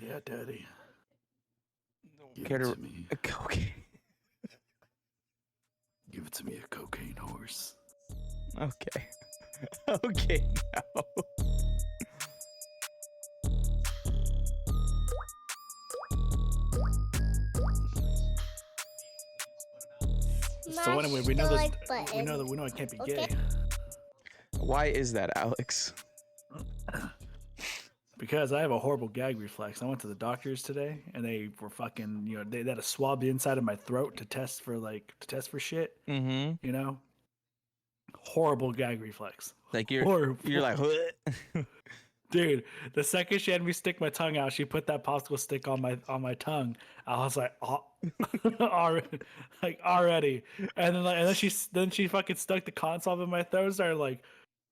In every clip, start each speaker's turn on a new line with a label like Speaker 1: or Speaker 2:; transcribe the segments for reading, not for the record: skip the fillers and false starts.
Speaker 1: yeah, Daddy. Give
Speaker 2: Care
Speaker 1: it
Speaker 2: to
Speaker 1: to me.
Speaker 2: a cocaine?
Speaker 1: Give it to me, a cocaine horse.
Speaker 2: Okay. Okay. No.
Speaker 1: So anyway, we know that we know it can't be gay.
Speaker 2: Why is that, Alex?
Speaker 1: Because I have a horrible gag reflex. I went to the doctors today, and they were fucking. They had to swab the inside of my throat to test for shit.
Speaker 2: Mm-hmm.
Speaker 1: You know, horrible gag reflex.
Speaker 2: Like you're like, what?
Speaker 1: Dude, the second she had me stick my tongue out, she put that popsicle stick on my tongue. I was like, oh, already. And then she fucking stuck the console in my throat, and started like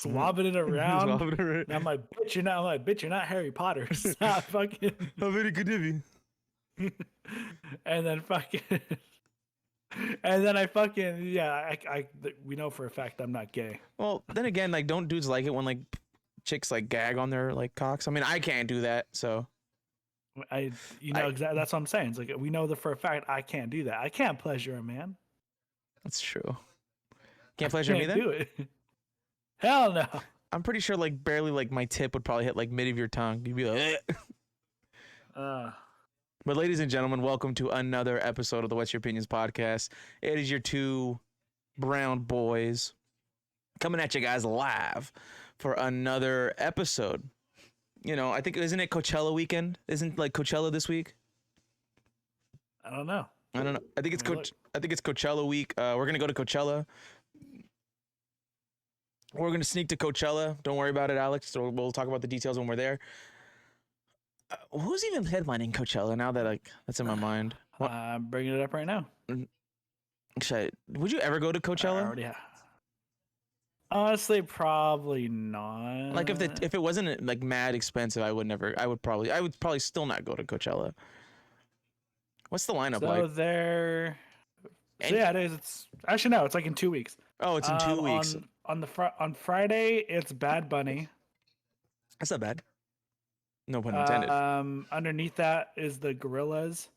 Speaker 1: swabbing it around. And I'm like, bitch, you're not Harry Potter. Stop fucking.
Speaker 2: How very good of you.
Speaker 1: And then fucking. And then I fucking we know for a fact I'm not gay.
Speaker 2: Well, then again, like, don't dudes like it when like chicks like gag on their like cocks? I mean, I can't do that, so
Speaker 1: exactly. That's what I'm saying. It's like we know that for a fact I can't do that. I can't pleasure a man.
Speaker 2: That's true. Can't pleasure me then?
Speaker 1: Do it. Hell no.
Speaker 2: I'm pretty sure like barely like my tip would probably hit like mid of your tongue. You'd be like, But ladies and gentlemen, welcome to another episode of the What's Your Opinions podcast. It is your two brown boys coming at you guys live for another episode. You know, I think, isn't it Coachella weekend? Isn't like Coachella this week?
Speaker 1: I don't know.
Speaker 2: I think it's Coachella week. We're gonna go to Coachella. We're gonna sneak to Coachella. Don't worry about it, Alex. So we'll talk about the details when we're there. Who's even headlining Coachella now that like that's in my mind?
Speaker 1: I'm bringing it up right now.
Speaker 2: Would you ever go to Coachella?
Speaker 1: I already have. Honestly, probably not.
Speaker 2: Like if it wasn't like mad expensive, I would probably still not go to Coachella. What's the lineup like?
Speaker 1: It is. It's actually no. It's like in 2 weeks.
Speaker 2: Oh, it's in 2 weeks.
Speaker 1: On Friday, it's Bad Bunny.
Speaker 2: That's not bad. No pun intended.
Speaker 1: Underneath that is the Gorillas.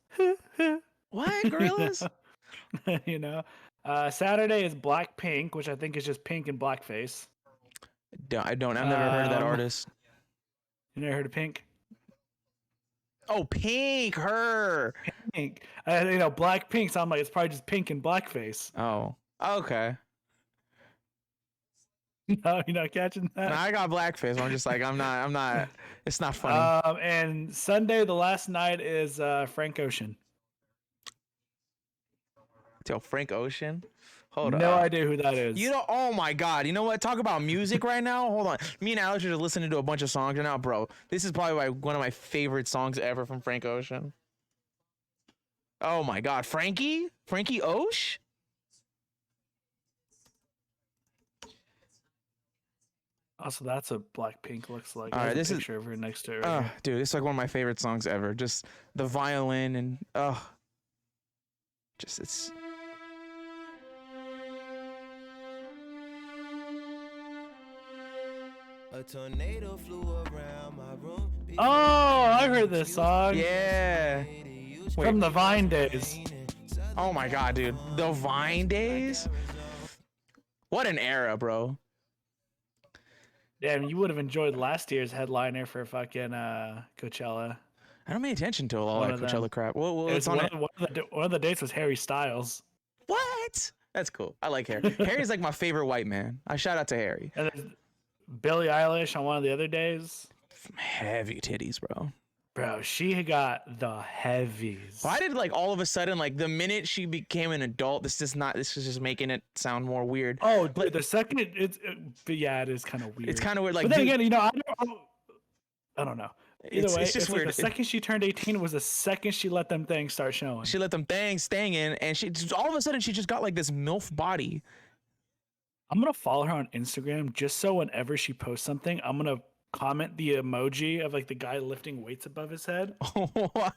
Speaker 2: What Gorillas?
Speaker 1: You know. Saturday is Blackpink, which I think is just pink and blackface.
Speaker 2: I've never heard of that artist.
Speaker 1: You never heard of Pink?
Speaker 2: Oh, Pink, her.
Speaker 1: Pink. Blackpink. So I'm like, it's probably just pink and blackface.
Speaker 2: Oh, okay.
Speaker 1: No, you're not catching that?
Speaker 2: No, I got blackface. I'm just like, I'm not. It's not funny.
Speaker 1: And Sunday, the last night is Frank Ocean.
Speaker 2: Yo, Frank Ocean? Hold on.
Speaker 1: No idea who that is.
Speaker 2: Oh my God. You know what? Talk about music right now. Hold on. Me and Alex are just listening to a bunch of songs right now, bro. This is probably one of my favorite songs ever from Frank Ocean. Oh my God. Frankie Osh?
Speaker 1: Also, that's a Blackpink looks like.
Speaker 2: All right, this
Speaker 1: picture of her next to her.
Speaker 2: Dude, it's like one of my favorite songs ever. Just the violin and it's.
Speaker 3: A tornado flew around my room.
Speaker 1: Oh, I heard this song.
Speaker 2: Yeah.
Speaker 1: From the Vine days.
Speaker 2: Oh my God, dude. The Vine days? What an era, bro.
Speaker 1: Yeah, you would have enjoyed last year's headliner for fucking Coachella.
Speaker 2: I don't pay attention to all that Coachella crap. Well, it's on
Speaker 1: one of the dates was Harry Styles.
Speaker 2: What? That's cool. I like Harry. Harry's like my favorite white man. I shout out to Harry.
Speaker 1: And there's Billie Eilish on one of the other days.
Speaker 2: Heavy titties, bro.
Speaker 1: Bro, she got the heavies.
Speaker 2: Why did like all of a sudden, like the minute she became an adult, this is just making it sound more weird.
Speaker 1: Oh, but the second it is kind of weird.
Speaker 2: It's kind of weird. Like,
Speaker 1: but then again, I don't know. Either way,
Speaker 2: it's just weird.
Speaker 1: Like the second she turned 18 was the second she let them things start showing.
Speaker 2: She let them things staying in, and she all of a sudden she just got like this MILF body.
Speaker 1: I'm gonna follow her on Instagram just so whenever she posts something, I'm gonna comment the emoji of like the guy lifting weights above his head.
Speaker 2: Why?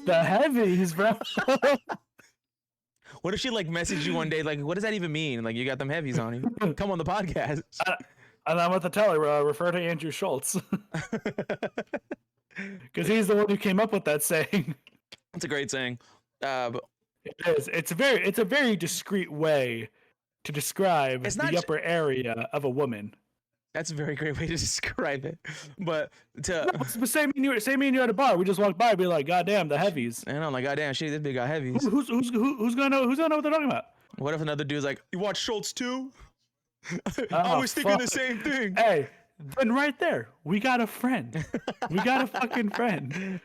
Speaker 1: The heavies, bro.
Speaker 2: What if she like messaged you one day like, what does that even mean? Like, you got them heavies on you. Come on the podcast.
Speaker 1: And I'm about to tell her, refer to Andrew Schultz. Because he's the one who came up with that saying.
Speaker 2: It's a great saying. But
Speaker 1: It is. It's a very discreet way to describe
Speaker 2: It's not
Speaker 1: the upper area of a woman.
Speaker 2: that's a very great way to describe it. But
Speaker 1: But say me and you at a bar. We just walk by and be like, God damn, the heavies.
Speaker 2: and I'm like, goddamn, shit, this big got heavies.
Speaker 1: Who's gonna know what they're talking about?
Speaker 2: What if another dude's like, you watch Schultz too? I
Speaker 1: Oh,
Speaker 2: was thinking the
Speaker 1: fuck.
Speaker 2: same thing.
Speaker 1: Hey, then right there, we got a friend. We got a fucking friend.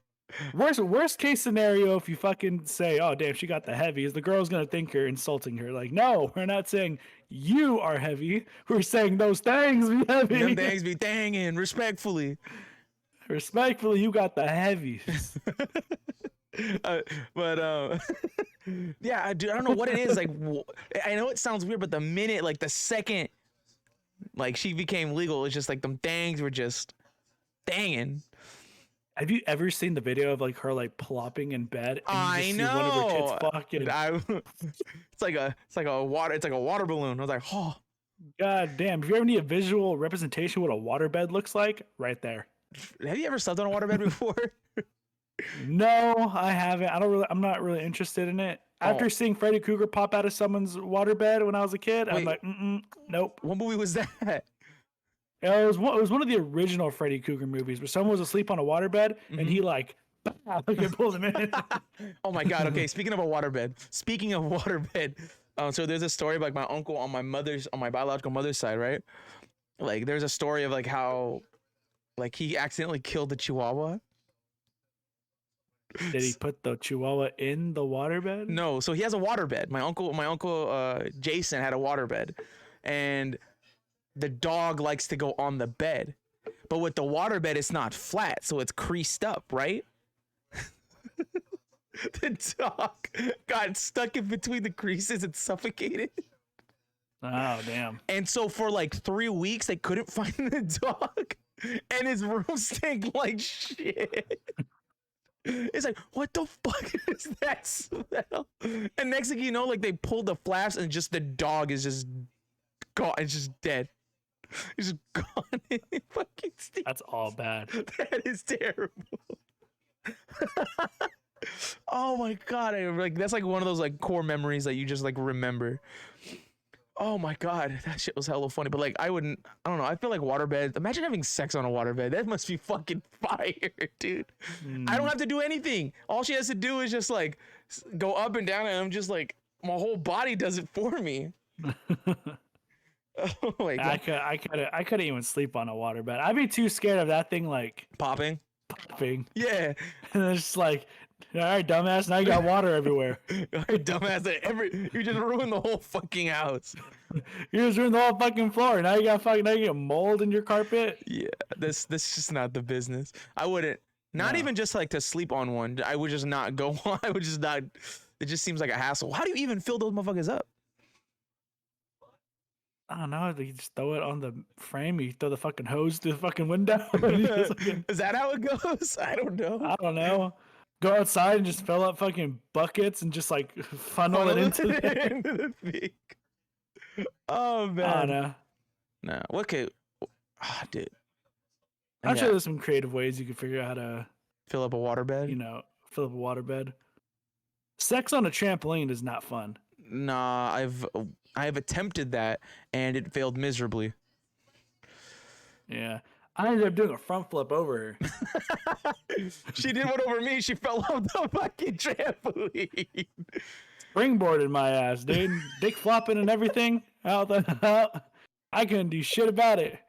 Speaker 1: Worst case scenario, if you fucking say, "Oh damn, she got the heavies," the girl's gonna think you're insulting her. Like, no, we're not saying you are heavy. We're saying those things be heavy.
Speaker 2: Them things be danging, respectfully.
Speaker 1: Respectfully, you got the heavies.
Speaker 2: But yeah, I don't know what it is. Like, I know it sounds weird, but the second, like she became legal, it's just like them things were just danging.
Speaker 1: Have you ever seen the video of like her like plopping in bed? And
Speaker 2: I
Speaker 1: you just
Speaker 2: know.
Speaker 1: See one of her tits fucking.
Speaker 2: It's like a water balloon. I was like, oh,
Speaker 1: God damn! If you ever need a visual representation of what a waterbed looks like, right there.
Speaker 2: have you ever slept on a waterbed before?
Speaker 1: No, I haven't. I'm not really interested in it. After seeing Freddy Krueger pop out of someone's waterbed when I was a kid, I'm
Speaker 2: Wait.
Speaker 1: like, nope.
Speaker 2: What movie was that?
Speaker 1: It was one of the original Freddy Krueger movies where someone was asleep on a waterbed and he like pulled him in.
Speaker 2: Oh my god. Okay, speaking of waterbed, so there's a story of like my uncle on my biological mother's side, right? Like there's a story of like how like he accidentally killed the chihuahua.
Speaker 1: Did he put the chihuahua in the waterbed?
Speaker 2: No, so he has a waterbed. My uncle Jason had a waterbed, and the dog likes to go on the bed, but with the waterbed it's not flat, so it's creased up, right? The dog got stuck in between the creases and suffocated.
Speaker 1: Oh damn!
Speaker 2: And so for like 3 weeks they couldn't find the dog, and his room stank like shit. It's like, what the fuck is that smell? And next thing you know, like they pulled the flaps and just the dog is just gone. It's just dead. It's just gone. It fucking stinks.
Speaker 1: That's all bad.
Speaker 2: That is terrible. Oh my god! That's like one of those like core memories that you just like remember. Oh my god, that shit was hella funny. But like, I don't know. I feel like waterbed. Imagine having sex on a waterbed. That must be fucking fire, dude. I don't have to do anything. All she has to do is just like go up and down, and I'm just like, my whole body does it for me. Oh my god.
Speaker 1: I couldn't even sleep on a waterbed. I'd be too scared of that thing like
Speaker 2: Popping. Yeah.
Speaker 1: And it's just like, all right, dumbass, now you got water everywhere.
Speaker 2: All right, dumbass. You just ruined the whole fucking house.
Speaker 1: You just ruined the whole fucking floor. Now you got mold in your carpet.
Speaker 2: Yeah, this is just not the business. I wouldn't. Not even just like to sleep on one. I would just not go on. I would just not. It just seems like a hassle. How do you even fill those motherfuckers up?
Speaker 1: I don't know. You just throw it on the frame. You throw the fucking hose through the fucking window.
Speaker 2: Is that how it goes? I don't know.
Speaker 1: I don't know. Go outside and just fill up fucking buckets and just like funnel it into
Speaker 2: the thing. Oh man.
Speaker 1: I don't know.
Speaker 2: Nah. Okay. Oh, dude.
Speaker 1: I'm sure there's some creative ways you can figure out how to
Speaker 2: fill up a waterbed.
Speaker 1: Fill up a waterbed. Sex on a trampoline is not fun.
Speaker 2: Nah, I've attempted that and it failed miserably.
Speaker 1: Yeah. I ended up doing a front flip over her.
Speaker 2: She did one over me. She fell off the fucking trampoline.
Speaker 1: Springboarded my ass, dude. Dick flopping and everything. Out. I couldn't do shit about it.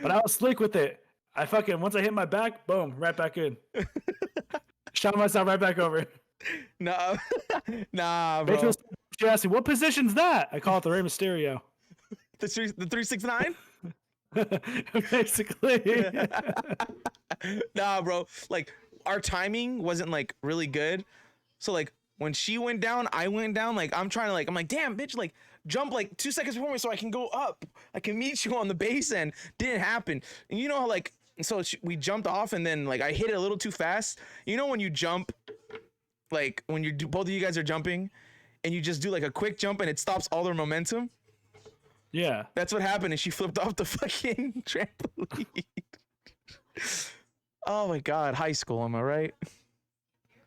Speaker 1: But I was slick with it. Once I hit my back, boom, right back in. Shot myself right back over.
Speaker 2: Nah, bro.
Speaker 1: She asked me, what position's that? I call it the Rey Mysterio.
Speaker 2: The 369?
Speaker 1: Basically.
Speaker 2: Nah, bro. Like, our timing wasn't like really good. So like when she went down, I went down. Like I'm like, damn, bitch, like jump like 2 seconds before me so I can go up. I can meet you on the base end. Didn't happen. And you know how like, so we jumped off and then like I hit it a little too fast. You know when you jump, like when both of you guys are jumping and you just do like a quick jump and it stops all their momentum?
Speaker 1: Yeah.
Speaker 2: That's what happened, and she flipped off the fucking trampoline. Oh my god, high school, am I right?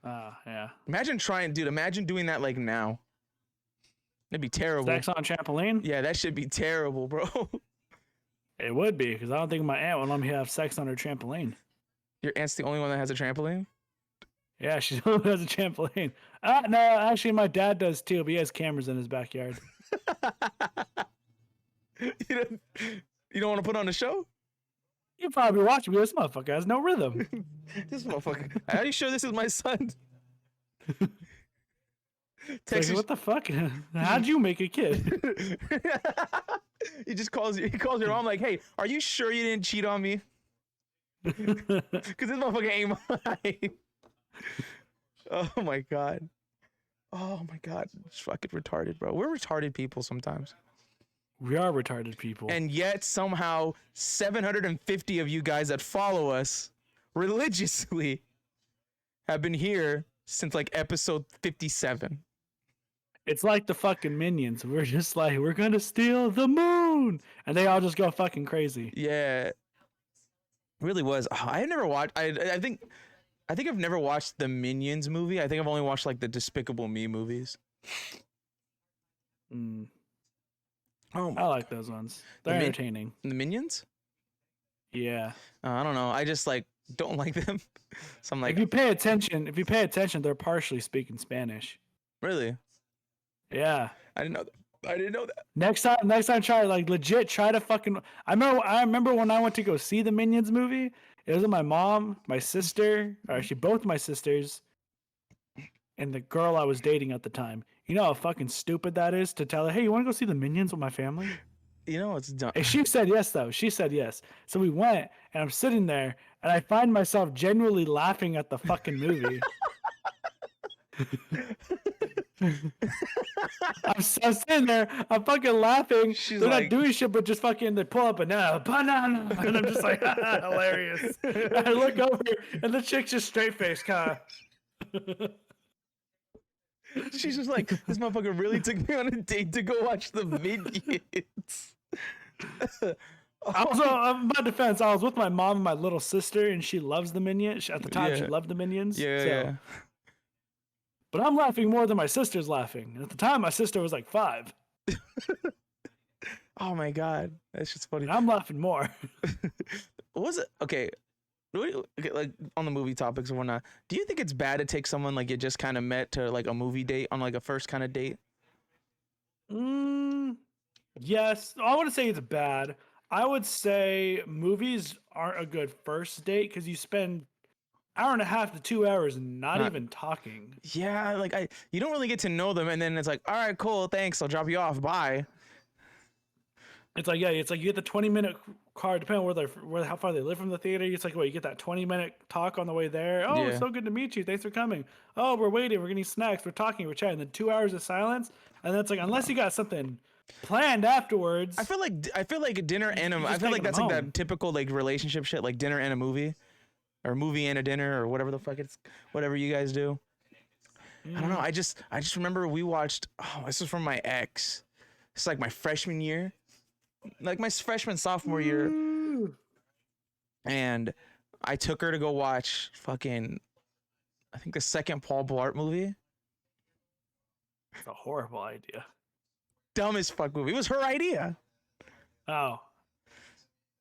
Speaker 1: Yeah.
Speaker 2: Imagine doing that like now. That'd be terrible.
Speaker 1: Sex on trampoline?
Speaker 2: Yeah, that should be terrible, bro.
Speaker 1: It would be, because I don't think my aunt would let me have sex on her trampoline.
Speaker 2: Your aunt's the only one that has a trampoline?
Speaker 1: Yeah, she has a trampoline. No, actually, my dad does too, but he has cameras in his backyard.
Speaker 2: you don't, you don't want to put on a show?
Speaker 1: You probably watch me. This motherfucker has no rhythm.
Speaker 2: This motherfucker. Are you sure this is my son?
Speaker 1: Like, what the fuck? How'd you make a kid?
Speaker 2: He calls your mom like, hey, are you sure you didn't cheat on me? Because this motherfucker ain't mine. Oh my god. Oh my god. It's fucking retarded, bro. We're retarded people sometimes.
Speaker 1: We are retarded people.
Speaker 2: And yet somehow 750 of you guys that follow us religiously have been here since like episode 57.
Speaker 1: It's like the fucking Minions. We're just like, we're gonna steal the moon, and they all just go fucking crazy.
Speaker 2: Yeah, it really was. Oh, I never watched. I think I've never watched the Minions movie. I think I've only watched like the Despicable Me movies. Oh,
Speaker 1: I like those ones. They're entertaining.
Speaker 2: The Minions?
Speaker 1: Yeah.
Speaker 2: I don't know. I just like don't like them. So I'm like,
Speaker 1: if you pay attention, they're partially speaking Spanish.
Speaker 2: Really?
Speaker 1: Yeah.
Speaker 2: I didn't know that.
Speaker 1: Next time, try like legit. Try to fucking. I remember when I went to go see the Minions movie. It was with my mom, my sister, or actually both my sisters, and the girl I was dating at the time. You know how fucking stupid that is to tell her, hey, you want to go see the Minions with my family?
Speaker 2: You know it's dumb.
Speaker 1: And she said yes, though. She said yes. So we went, and I'm sitting there, and I find myself genuinely laughing at the fucking movie. I'm sitting there, I'm fucking laughing. They're not doing shit, but just fucking, they pull up banana, and I'm just like, hilarious. I look over, and the chick's just straight face, kind of.
Speaker 2: She's just like, this motherfucker really took me on a date to go watch the Minions.
Speaker 1: In my defense, I was with my mom and my little sister, and she loves the Minions. At the time, she loved the Minions.
Speaker 2: Yeah.
Speaker 1: But I'm laughing more than my sister's laughing. And at the time, my sister was like 5.
Speaker 2: Oh my god, that's just funny.
Speaker 1: And I'm laughing more.
Speaker 2: Was it okay? Like on the movie topics and whatnot, do you think it's bad to take someone like you just kind of met to like a movie date on like a first kind of date?
Speaker 1: Yes, I wouldn't say it's bad. I would say movies aren't a good first date because you spend hour and a half to 2 hours not even talking.
Speaker 2: Yeah, like you don't really get to know them, and then it's like, all right, cool, thanks, I'll drop you off, bye.
Speaker 1: It's like, you get the 20-minute card, depending on how far they live from the theater. It's like, you get that 20-minute talk on the way there. Oh, it's so good to meet you. Thanks for coming. Oh, we're waiting. We're getting snacks. We're talking. We're chatting. Then 2 hours of silence, and then it's like, unless you got something planned afterwards.
Speaker 2: I feel like dinner and I feel like that's like that typical like relationship shit, like dinner and a movie, or movie and a dinner, or whatever the fuck whatever you guys do. I don't know. I just remember we watched. Oh, this was from my ex. It's like my freshman year. Like my sophomore year, and I took her to go watch fucking, I think the second Paul Blart movie.
Speaker 1: It's a horrible idea.
Speaker 2: Dumb as fuck movie. It was her idea.
Speaker 1: Oh.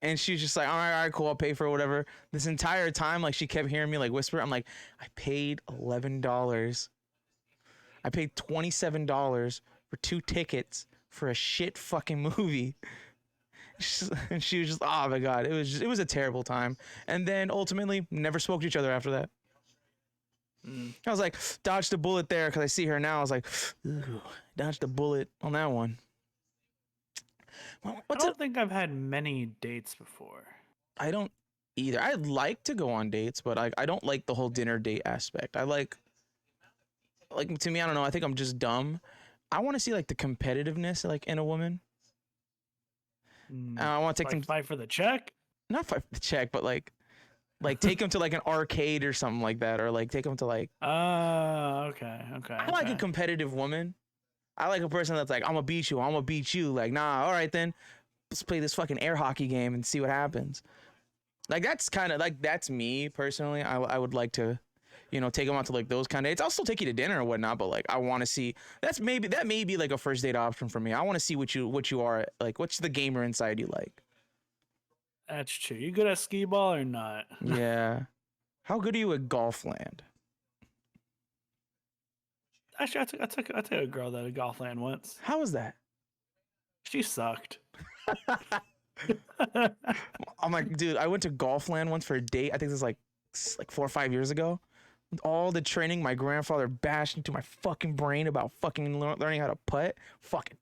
Speaker 2: And she was just like, all right, cool, I'll pay for it, whatever. This entire time, like she kept hearing me like whisper. I'm like, I paid $11. I paid $27 for 2 tickets for a shit fucking movie. And she was just, oh my god, it was a terrible time. And then ultimately never spoke to each other after that. I was like, dodged a bullet there, because I see her now. I was like, ooh, dodged a bullet on that one.
Speaker 1: Well, I don't think I've had many dates before.
Speaker 2: I don't either. I'd like to go on dates, but I don't like the whole dinner date aspect. I like to me, I don't know, I think I'm just dumb. I want to see like the competitiveness like in a woman. I want to take them
Speaker 1: fight for the check.
Speaker 2: Not fight for the check, but like take them to like an arcade or something like that, or like take them to like.
Speaker 1: Okay.
Speaker 2: I like a competitive woman. I like a person that's like, I'm gonna beat you. I'm gonna beat you. Like, nah, all right then, let's play this fucking air hockey game and see what happens. Like that's kind of like that's me personally. I would like to, take them out to like those kind of dates. I'll still take you to dinner or whatnot, but like I want to see. That may be like a first date option for me. I want to see what you are like. What's the gamer inside you like?
Speaker 1: That's true. You good at skee ball or not?
Speaker 2: Yeah. How good are you at golf land?
Speaker 1: Actually, I took a girl to golf land once.
Speaker 2: How was that?
Speaker 1: She sucked.
Speaker 2: I'm like, dude, I went to golf land once for a date. I think this was like 4 or 5 years ago. With all the training my grandfather bashed into my fucking brain about fucking learning how to putt, fucking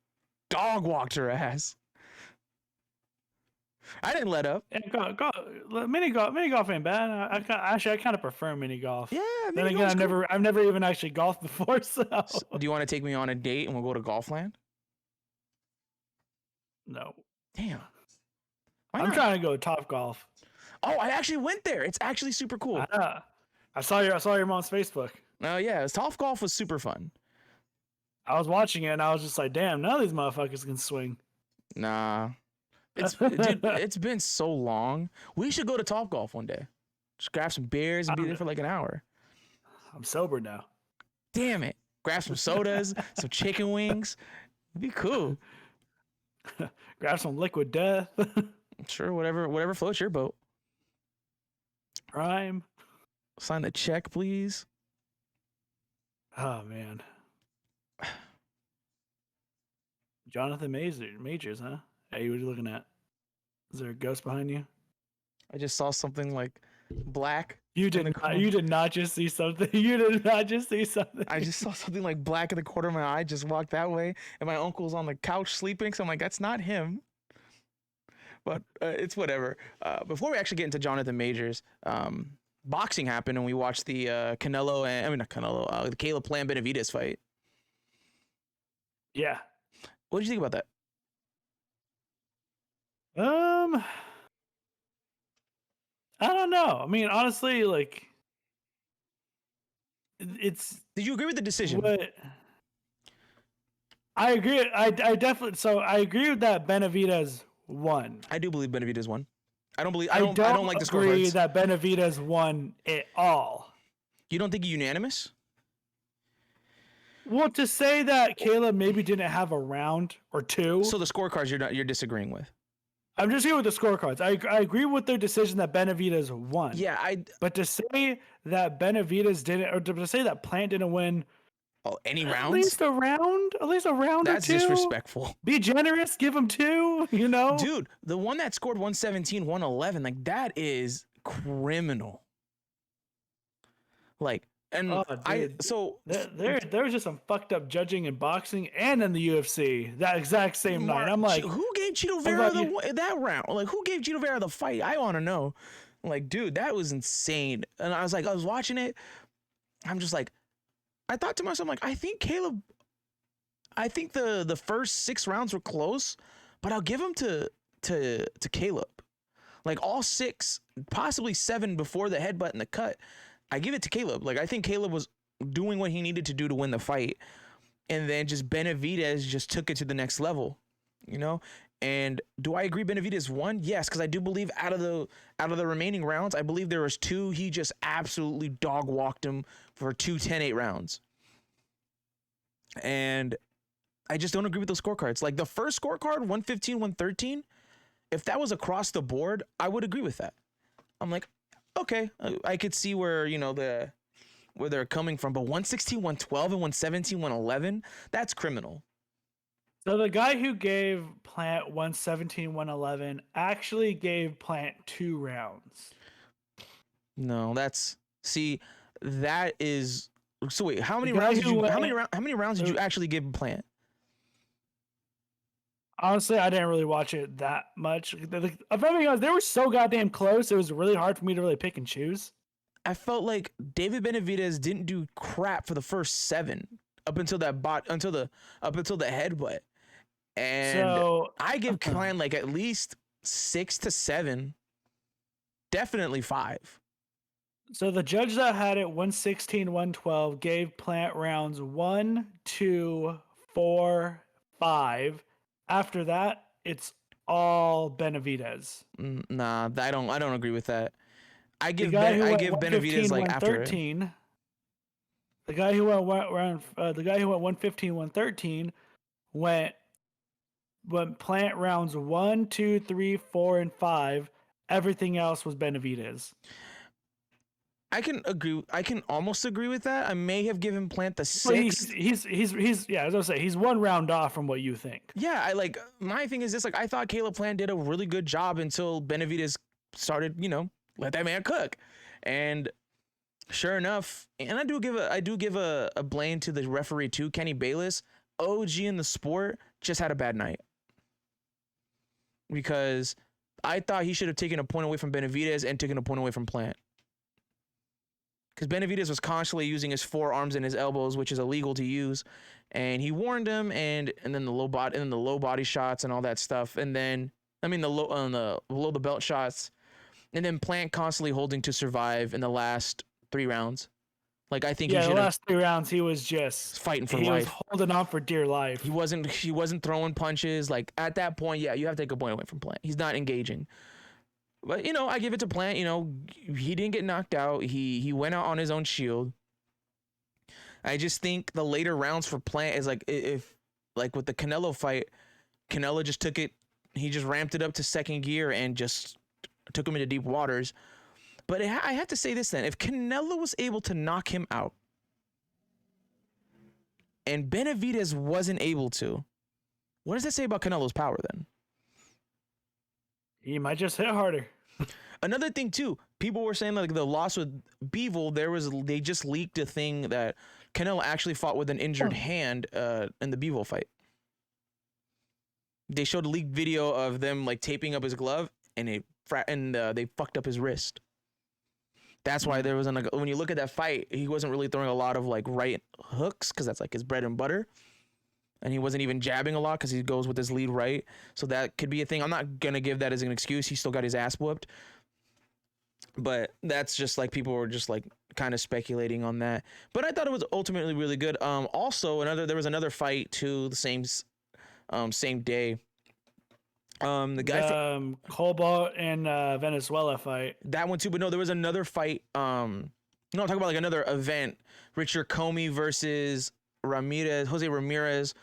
Speaker 2: dog walked her ass. I didn't let up.
Speaker 1: Yeah, mini golf ain't bad. I kind of prefer mini golf.
Speaker 2: Yeah,
Speaker 1: Then again, I've never even actually golfed before. So
Speaker 2: do you want to take me on a date and we'll go to golf land?
Speaker 1: no.
Speaker 2: Damn.
Speaker 1: I'm trying to go Top Golf.
Speaker 2: Oh, I actually went there. It's actually super cool.
Speaker 1: I saw your mom's Facebook.
Speaker 2: Oh yeah, Top Golf was super fun.
Speaker 1: I was watching it and I was just like, damn, none of these motherfuckers can swing.
Speaker 2: Nah. Dude, it's been so long. We should go to Top Golf one day. Just grab some beers and be there for like an hour.
Speaker 1: I'm sober now.
Speaker 2: Damn it. Grab some sodas, some chicken wings. It'd be cool.
Speaker 1: Grab some liquid death.
Speaker 2: Sure, whatever floats your boat.
Speaker 1: Prime.
Speaker 2: Sign the check, please.
Speaker 1: Oh man. Johnathan Majors, huh? Hey, what are you looking at? Is there a ghost behind you?
Speaker 2: I just saw something like black.
Speaker 1: You did not just see something. You did not just see something.
Speaker 2: I just saw something like black in the corner of my eye. Just walked that way, and my uncle's on the couch sleeping. So I'm like, that's not him. But it's whatever. Before we actually get into Johnathan Majors, boxing happened, and we watched the the Caleb Plant Benavidez fight.
Speaker 1: Yeah.
Speaker 2: What did you think about that?
Speaker 1: I don't know. I mean, honestly, like, it's.
Speaker 2: Did you agree with the decision?
Speaker 1: I agree. I definitely. So I agree with that. Benavidez won.
Speaker 2: I do believe Benavidez won. I don't like the scorecards.
Speaker 1: Agree that Benavidez won it all.
Speaker 2: You don't think unanimous?
Speaker 1: Well, to say that Caleb maybe didn't have a round or two.
Speaker 2: So the scorecards you're disagreeing with.
Speaker 1: I'm just here with the scorecards. I agree with their decision that Benavidez won.
Speaker 2: Yeah,
Speaker 1: But to say that Benavidez didn't, or to say that Plant didn't win.
Speaker 2: Oh, any rounds?
Speaker 1: At least a round
Speaker 2: That's
Speaker 1: or two.
Speaker 2: That's disrespectful.
Speaker 1: Be generous. Give him two.
Speaker 2: Dude, the one that scored 117, 111, like that is criminal. Like, and
Speaker 1: there was just some fucked up judging in boxing and in the UFC that exact same night. I'm like,
Speaker 2: who gave Chito Vera that round? Like, who gave Chito Vera the fight? I want to know. Like, dude, that was insane. And I was watching it. I'm just like, I thought to myself, like, I think the first 6 rounds were close, but I'll give them to Caleb. Like all 6, possibly 7 before the headbutt and the cut. I give it to Caleb. Like, I think Caleb was doing what he needed to do to win the fight. And then just Benavidez just took it to the next level, And do I agree Benavidez won? Yes, because I do believe out of the remaining rounds, I believe there was 2 he just absolutely dog walked him for 2 10-8 rounds. And I just don't agree with those scorecards. Like the first scorecard, 115, 113, if that was across the board, I would agree with that. I'm like, okay, I could see where, where they're coming from, but 116, 112, and 117, 111, that's criminal.
Speaker 1: So the guy who gave Plant 117, 111 actually gave Plant 2 rounds.
Speaker 2: No, that is. So wait, how many rounds did you actually give Plant?
Speaker 1: Honestly, I didn't really watch it that much. If I'm being honest, they were so goddamn close. It was really hard for me to really pick and choose.
Speaker 2: I felt like David Benavidez didn't do crap for the first 7 up until the headbutt, and so, I give Plant like at least 6 to 7, definitely 5.
Speaker 1: So the judge that had it 116, 112 gave Plant rounds 1, 2, 4, 5. After that, it's all Benavidez.
Speaker 2: Nah, I don't agree with that. I
Speaker 1: The
Speaker 2: give
Speaker 1: guy who
Speaker 2: I
Speaker 1: went
Speaker 2: give Benavidez
Speaker 1: 115,
Speaker 2: like after it.
Speaker 1: 113. The guy who went around, the guy who went 115, 113 went Plant rounds 1, 2, 3, 4, and 5. Everything else was Benavidez.
Speaker 2: I can agree. I can almost agree with that. I may have given Plant the
Speaker 1: Well,
Speaker 2: 6th.
Speaker 1: he's yeah. As I was gonna say, he's one round off from what you think.
Speaker 2: Yeah, I like my thing is this. Like I thought Caleb Plant did a really good job until Benavidez started. Let that man cook, and sure enough, and I do give a blame to the referee too, Kenny Bayless, OG in the sport, just had a bad night because I thought he should have taken a point away from Benavidez and taken a point away from Plant. Because Benavidez was constantly using his forearms and his elbows, which is illegal to use, and he warned him, and then the low body shots and all that stuff, and then the below the belt shots, and then Plant constantly holding to survive in the last 3 rounds. Like I think
Speaker 1: the last 3 rounds he was just
Speaker 2: fighting for life.
Speaker 1: He was holding on for dear life.
Speaker 2: He wasn't throwing punches. Like at that point, yeah, you have to take a point away from Plant. He's not engaging. But I give it to Plant. He didn't get knocked out. He went out on his own shield. I just think the later rounds for Plant is like if like with the Canelo fight, Canelo just took it. He just ramped it up to second gear and just took him into deep waters. But I have to say this then: if Canelo was able to knock him out, and Benavidez wasn't able to, what does that say about Canelo's power then?
Speaker 1: He might just hit harder.
Speaker 2: Another thing too, people were saying like the loss with Bivol, they just leaked a thing that Canelo actually fought with an injured hand in the Bivol fight. They showed a leaked video of them like taping up his glove, and they fucked up his wrist. That's why there wasn't when you look at that fight, he wasn't really throwing a lot of like right hooks because that's like his bread and butter. And he wasn't even jabbing a lot because he goes with his lead right. So that could be a thing. I'm not going to give that as an excuse. He still got his ass whooped. But that's just like people were just like kind of speculating on that. But I thought it was ultimately really good. Also, there was another fight too, the same day. The guy
Speaker 1: Cobalt and Venezuela fight.
Speaker 2: That one too. But no, there was another fight. I'm talking about like another event. Richard Comey versus Jose Ramirez.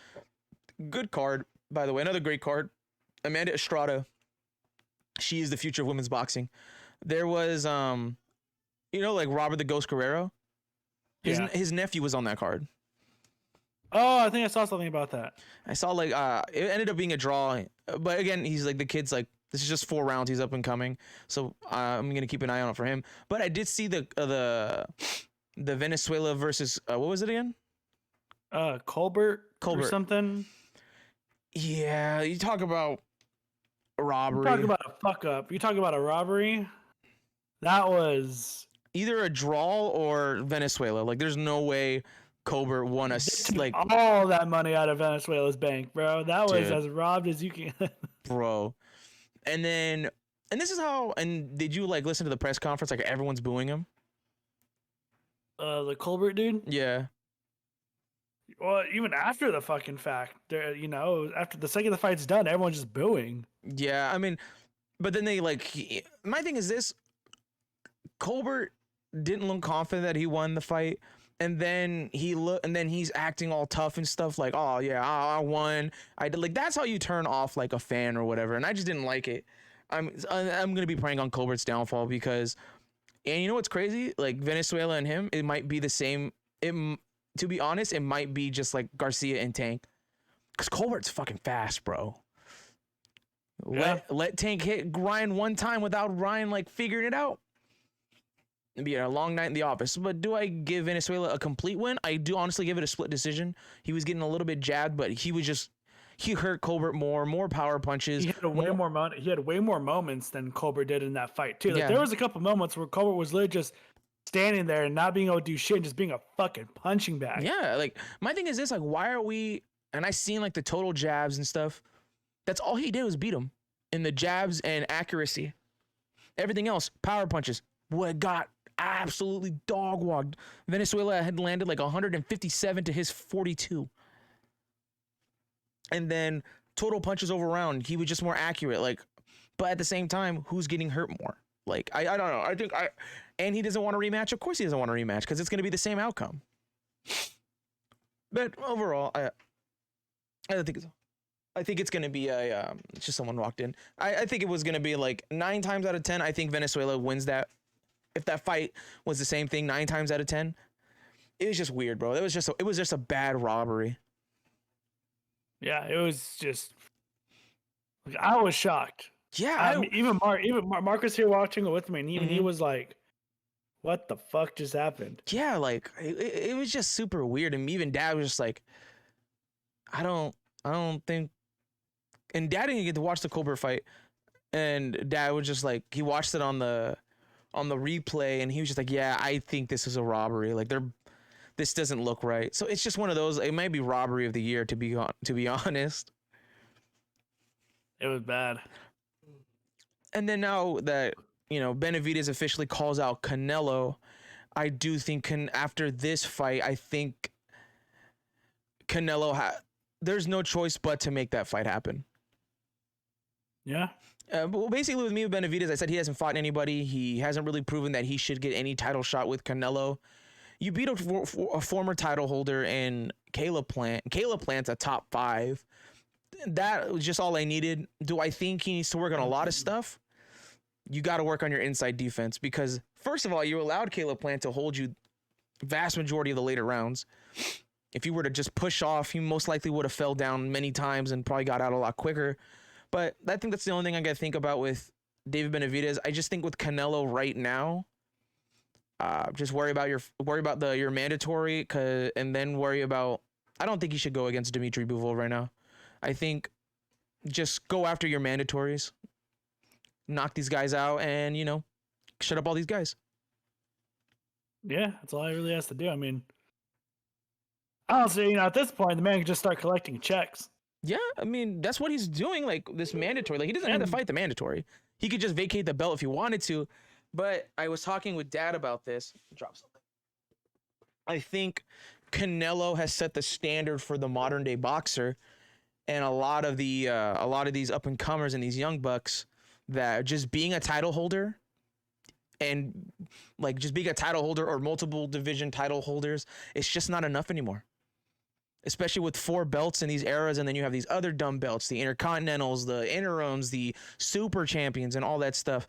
Speaker 2: Good card, by the way. Another great card. Amanda Estrada. She is the future of women's boxing. There was, like Robert the Ghost Guerrero. His nephew was on that card.
Speaker 1: Oh, I think I saw something about that.
Speaker 2: I saw like it ended up being a draw, but again, he's like the kid's like this is just 4 rounds. He's up and coming, so I'm gonna keep an eye on it for him. But I did see the Venezuela versus what was it again?
Speaker 1: Colbert or something.
Speaker 2: Yeah, you talk about robbery.
Speaker 1: You talk about a fuck up. You talk about a robbery. That was
Speaker 2: either a draw or Venezuela. Like, there's no way Colbert won like
Speaker 1: all that money out of Venezuela's bank, bro. That was as robbed as you can.
Speaker 2: Bro. And this is how. And did you like listen to the press conference? Like everyone's booing him.
Speaker 1: The Colbert dude.
Speaker 2: Yeah.
Speaker 1: Well, even after the fucking fact, after the second the fight's done, everyone's just booing.
Speaker 2: Yeah, I mean, but then they my thing is this: Colbert didn't look confident that he won the fight, and then he's acting all tough and stuff like, oh yeah, I won. I did. Like, that's how you turn off like a fan or whatever, and I just didn't like it. I'm gonna be praying on Colbert's downfall because, and you know what's crazy? Like Venezuela and him, it might be the same. To be honest, it might be just like Garcia and Tank, because Colbert's fucking fast, bro.
Speaker 1: Yeah.
Speaker 2: Let Tank hit Ryan one time without Ryan like figuring it out. It'd be a long night in the office. But do I give Venezuela a complete win? I do honestly give it a split decision. He was getting a little bit jabbed, but he hurt Colbert more power punches.
Speaker 1: He had way more moments than Colbert did in that fight too. Like,
Speaker 2: Yeah.
Speaker 1: there was a couple moments where Colbert was literally just standing there and not being able to do shit and just being a fucking punching bag.
Speaker 2: Yeah, like my thing is this: like, why are we? And I seen like the total jabs and stuff. That's all he did was beat him in the jabs and accuracy. Everything else, power punches, what got absolutely dog walked. Venezuela had landed like 157 to his 42. And then total punches over round. He was just more accurate. Like, but at the same time, who's getting hurt more? Like, I don't know. And he doesn't want to rematch. Of course he doesn't want to rematch because it's going to be the same outcome. But overall, I think it's going to be it's just someone walked in. I think it was going to be like 9 times out of 10. I think Venezuela wins that. If that fight was the same thing 9 times out of 10, it was just weird, bro. It was just a bad robbery.
Speaker 1: Yeah, it was just. Like, I was shocked.
Speaker 2: Yeah,
Speaker 1: even Mark was here watching it with me, and even he was like, "What the fuck just happened?"
Speaker 2: Yeah, like it was just super weird, and even Dad was just like, I don't think. And Dad didn't get to watch the Colbert fight, and Dad was just like, he watched it on the replay, and he was just like, yeah, I think this is a robbery. Like this doesn't look right. So it's just one of those. It might be robbery of the year, to be honest.
Speaker 1: It was bad.
Speaker 2: And then now that, Benavidez officially calls out Canelo, I do think after this fight, I think Canelo there's no choice but to make that fight happen.
Speaker 1: Yeah.
Speaker 2: But basically with me with Benavidez, I said he hasn't fought anybody. He hasn't really proven that he should get any title shot with Canelo. You beat a former title holder in Caleb Plant. Caleb Plant's a top 5. That was just all I needed. Do I think he needs to work on a lot of stuff? You got to work on your inside defense because, first of all, you allowed Caleb Plant to hold you vast majority of the later rounds. If you were to just push off, he most likely would have fell down many times and probably got out a lot quicker. But I think that's the only thing I got to think about with David Benavidez. I just think with Canelo right now, just worry about your mandatory, and then worry about. I don't think you should go against Dimitri Bivol right now. I think just go after your mandatories, knock these guys out, and shut up all these guys.
Speaker 1: Yeah, that's all he really has to do. I mean, honestly, at this point, the man can just start collecting checks.
Speaker 2: Yeah, I mean, that's what he's doing, like, this mandatory. Like, he doesn't have to fight the mandatory. He could just vacate the belt if he wanted to. But I was talking with Dad about this. Drop something. I think Canelo has set the standard for the modern day boxer, and a lot of these up and comers and these young bucks that just being a title holder, and like just being a title holder or multiple division title holders, it's just not enough anymore. Especially with 4 belts in these eras, and then you have these other dumb belts, the Intercontinentals, the Interims, the Super Champions, and all that stuff.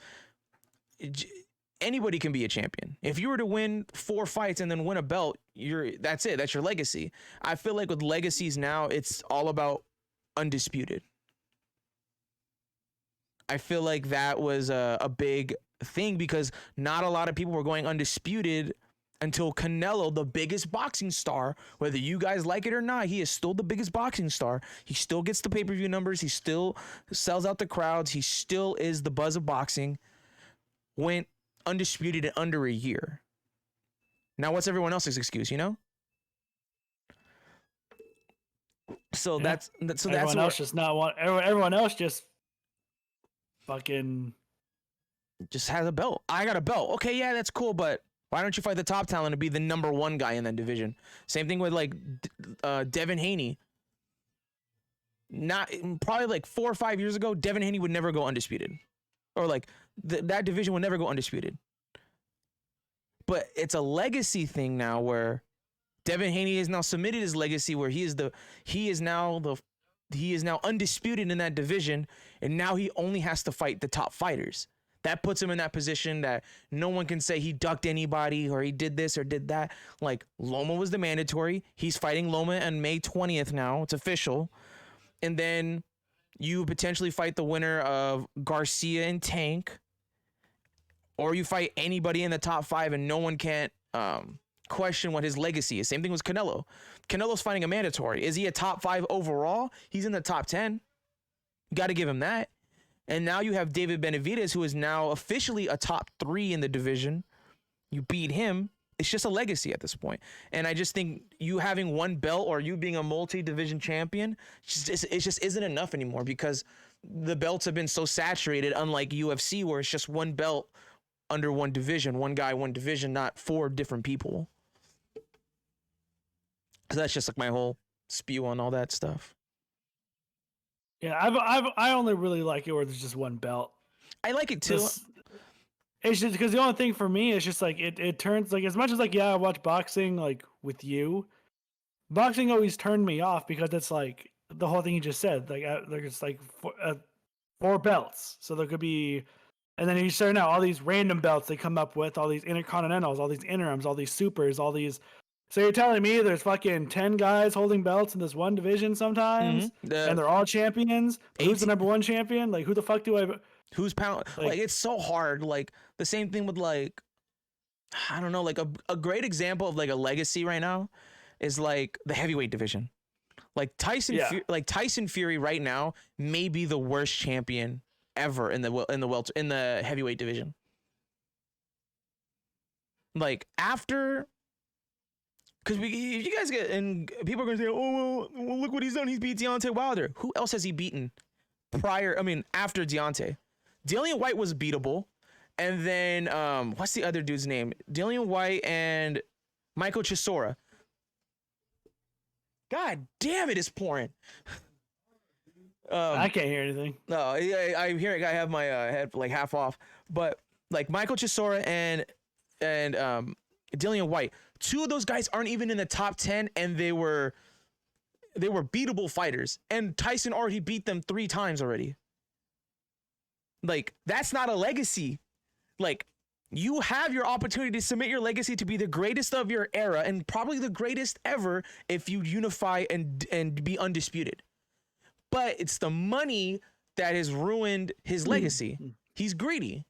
Speaker 2: Anybody can be a champion. If you were to win 4 fights and then win a belt, that's it. That's your legacy. I feel like with legacies now, it's all about undisputed. I feel like that was a big thing because not a lot of people were going undisputed until Canelo, the biggest boxing star, whether you guys like it or not, he is still the biggest boxing star. He still gets the pay-per-view numbers. He still sells out the crowds. He still is the buzz of boxing. Went undisputed in under a year. Now, what's everyone else's excuse, So
Speaker 1: Yeah. Everyone else just not want. Everyone else just fucking
Speaker 2: just has a belt. I got a belt. Okay, yeah, that's cool, but why don't you fight the top talent to be the number 1 guy in that division? Same thing with like Devin Haney. Probably like 4 or 5 years ago, Devin Haney would never go undisputed, or like that division would never go undisputed. But it's a legacy thing now, where Devin Haney has now submitted his legacy, where he is now undisputed in that division, and now he only has to fight the top fighters. That puts him in that position that no one can say he ducked anybody or he did this or did that. Like, Loma was the mandatory. He's fighting Loma on May 20th now. It's official. And then you potentially fight the winner of Garcia and Tank. Or you fight anybody in the top 5 and no one can't question what his legacy is. Same thing with Canelo. Canelo's fighting a mandatory. Is he a top 5 overall? He's in the top 10. You got to give him that. And now you have David Benavidez, who is now officially a top 3 in the division. You beat him. It's just a legacy at this point. And I just think you having 1 belt or you being a multi-division champion, it just isn't enough anymore, because the belts have been so saturated, unlike UFC, where it's just 1 belt under 1 division, 1 guy, 1 division, not 4 different people. So that's just like my whole spew on all that stuff.
Speaker 1: Yeah, I only really like it where there's just one belt.
Speaker 2: I like it too.
Speaker 1: It's just because the only thing for me is just like it turns like as much as like I watch boxing like with you, boxing always turned me off because it's like the whole thing you just said like there's like four belts, so there could be, and then you start out all these random belts they come up with, all these intercontinentals, all these interims, all these supers, all these. So you're telling me there's fucking 10 guys holding belts in this one division sometimes, and they're all champions. But who's the number one champion? Like who the fuck do I?
Speaker 2: Who's pound? Like it's so hard. Like the same thing with like, I don't know. Like a great example of like a legacy right now is like the heavyweight division. Like Tyson Fury right now may be the worst champion ever in the heavyweight division. Like after, because you guys get, and people are gonna say, oh well, look what he's done. He's beat Deontay Wilder. Who else has he beaten after Deontay? Dillian White was beatable, and then what's the other dude's name? Dillian White and Michael Chisora. God damn it, it's pouring.
Speaker 1: I can't hear anything.
Speaker 2: No, I hear it. I have my head like half off, but like Michael Chisora and Dillian White, two of those guys aren't even in the top 10, and they were beatable fighters, and Tyson already beat them 3 times already. Like that's not a legacy. Like you have your opportunity to submit your legacy to be the greatest of your era and probably the greatest ever if you unify and be undisputed. But it's the money that has ruined his legacy. He's greedy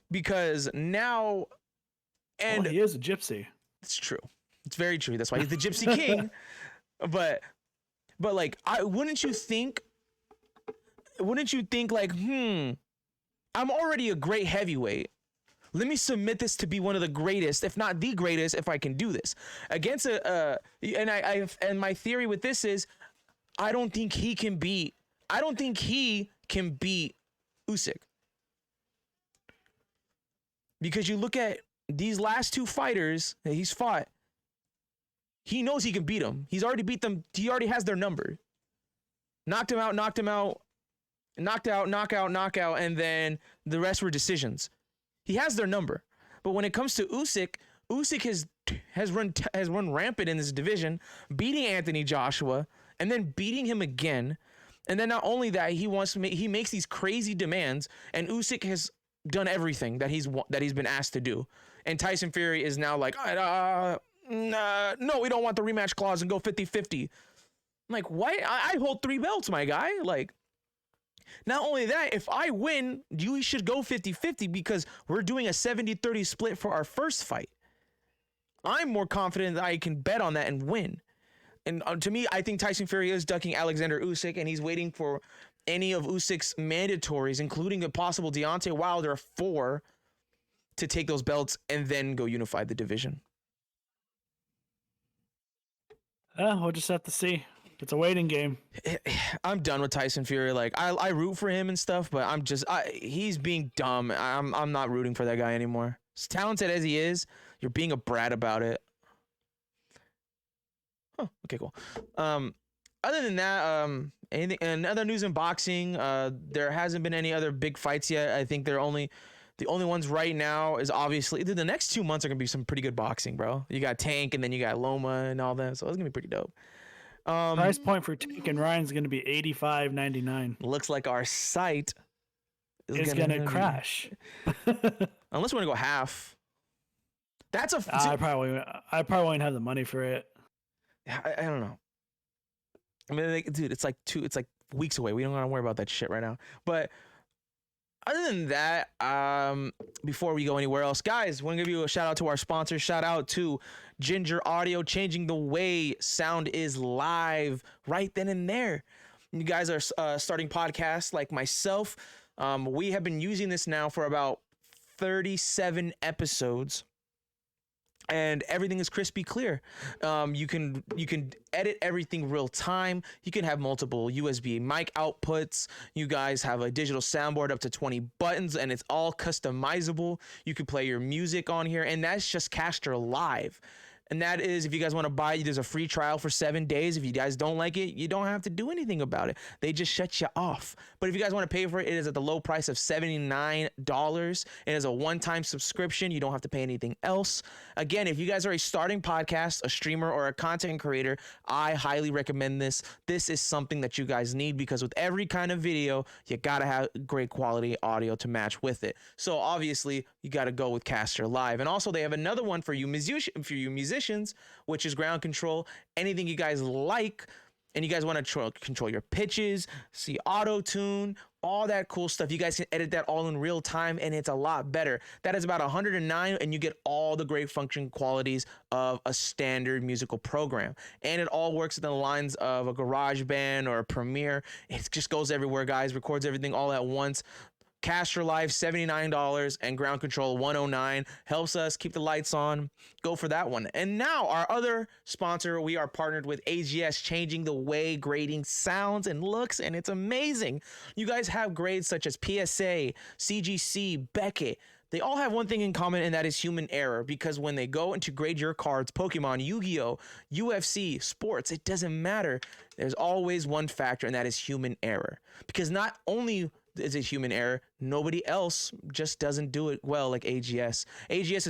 Speaker 2: because now, and
Speaker 1: he is a gypsy.
Speaker 2: It's true. It's very true. That's why he's the Gypsy King. But like, wouldn't you think like, I'm already a great heavyweight. Let me submit this to be one of the greatest, if not the greatest, if I can do this against and my theory with this is, I don't think he can beat Usyk. Because you look at these last 2 fighters that he's fought, he knows he can beat them. He's already beat them. He already has their number. Knocked him out, knocked out, knockout, and then the rest were decisions. He has their number. But when it comes to Usyk has run rampant in this division, beating Anthony Joshua and then beating him again. And then not only that, he makes these crazy demands, and Usyk has done everything that he's been asked to do. And Tyson Fury is now like, no, we don't want the rematch clause and go 50-50. I'm like, what? I hold 3 belts, my guy. Like, not only that, if I win, you should go 50-50 because we're doing a 70-30 split for our first fight. I'm more confident that I can bet on that and win. And to me, I think Tyson Fury is ducking Alexander Usyk, and he's waiting for any of Usyk's mandatories, including a possible Deontay Wilder 4, to take those belts and then go unify the division.
Speaker 1: We'll just have to see. It's a waiting game.
Speaker 2: I'm done with Tyson Fury. Like I root for him and stuff, but he's being dumb. I'm not rooting for that guy anymore. As talented as he is, you're being a brat about it. Oh, okay, cool. Other than that, anything and other news in boxing, there hasn't been any other big fights yet. I think the only ones right now is obviously the next 2 months are gonna be some pretty good boxing, bro. You got Tank and then you got Loma and all that, so it's gonna be pretty dope.
Speaker 1: Price point for Tank and Ryan's gonna be $85.99.
Speaker 2: Looks like our site
Speaker 1: is gonna crash.
Speaker 2: Unless we want to go half. That's a.
Speaker 1: I probably won't have the money for it.
Speaker 2: I don't know. I mean, dude, it's like weeks away. We don't gotta worry about that shit right now. But other than that, before we go anywhere else, guys, want to give you a shout out to our sponsors. Shout out to Ginger Audio, changing the way sound is live right then and there. You guys are starting podcasts like myself. We have been using this now for about 37 episodes. And everything is crispy clear. You can edit everything real time. You can have multiple USB mic outputs. You guys have a digital soundboard up to 20 buttons, and it's all customizable. You can play your music on here, and that's just Caster Live. And that is, if you guys want to buy it, there's a free trial for 7 days. If you guys don't like it, you don't have to do anything about it. They just shut you off. But if you guys want to pay for it, it is at the low price of $79. It is a one-time subscription. You don't have to pay anything else. Again, if you guys are a starting podcast, a streamer, or a content creator, I highly recommend this. This is something that you guys need, because with every kind of video, you gotta have great quality audio to match with it. So obviously, you gotta go with Caster Live. And also, they have another one for you musicians, which is Ground Control. Anything you guys like, and you guys want to control your pitches, see auto tune, all that cool stuff, you guys can edit that all in real time, and it's a lot better. That is about $109, and you get all the great function qualities of a standard musical program, and it all works in the lines of a GarageBand or a Premiere. It just goes everywhere, guys. Records everything all at once. Caster Live, $79, and Ground Control, $109. Helps us keep the lights on. Go for that one. And now our other sponsor, we are partnered with AGS, changing the way grading sounds and looks, and it's amazing. You guys have grades such as PSA, CGC, Beckett. They all have one thing in common, and that is human error, because when they go and to grade your cards, Pokemon, Yu-Gi-Oh, UFC, sports, it doesn't matter. There's always one factor, and that is human error. Because not only is it human error, nobody else just doesn't do it well like AGS. AGS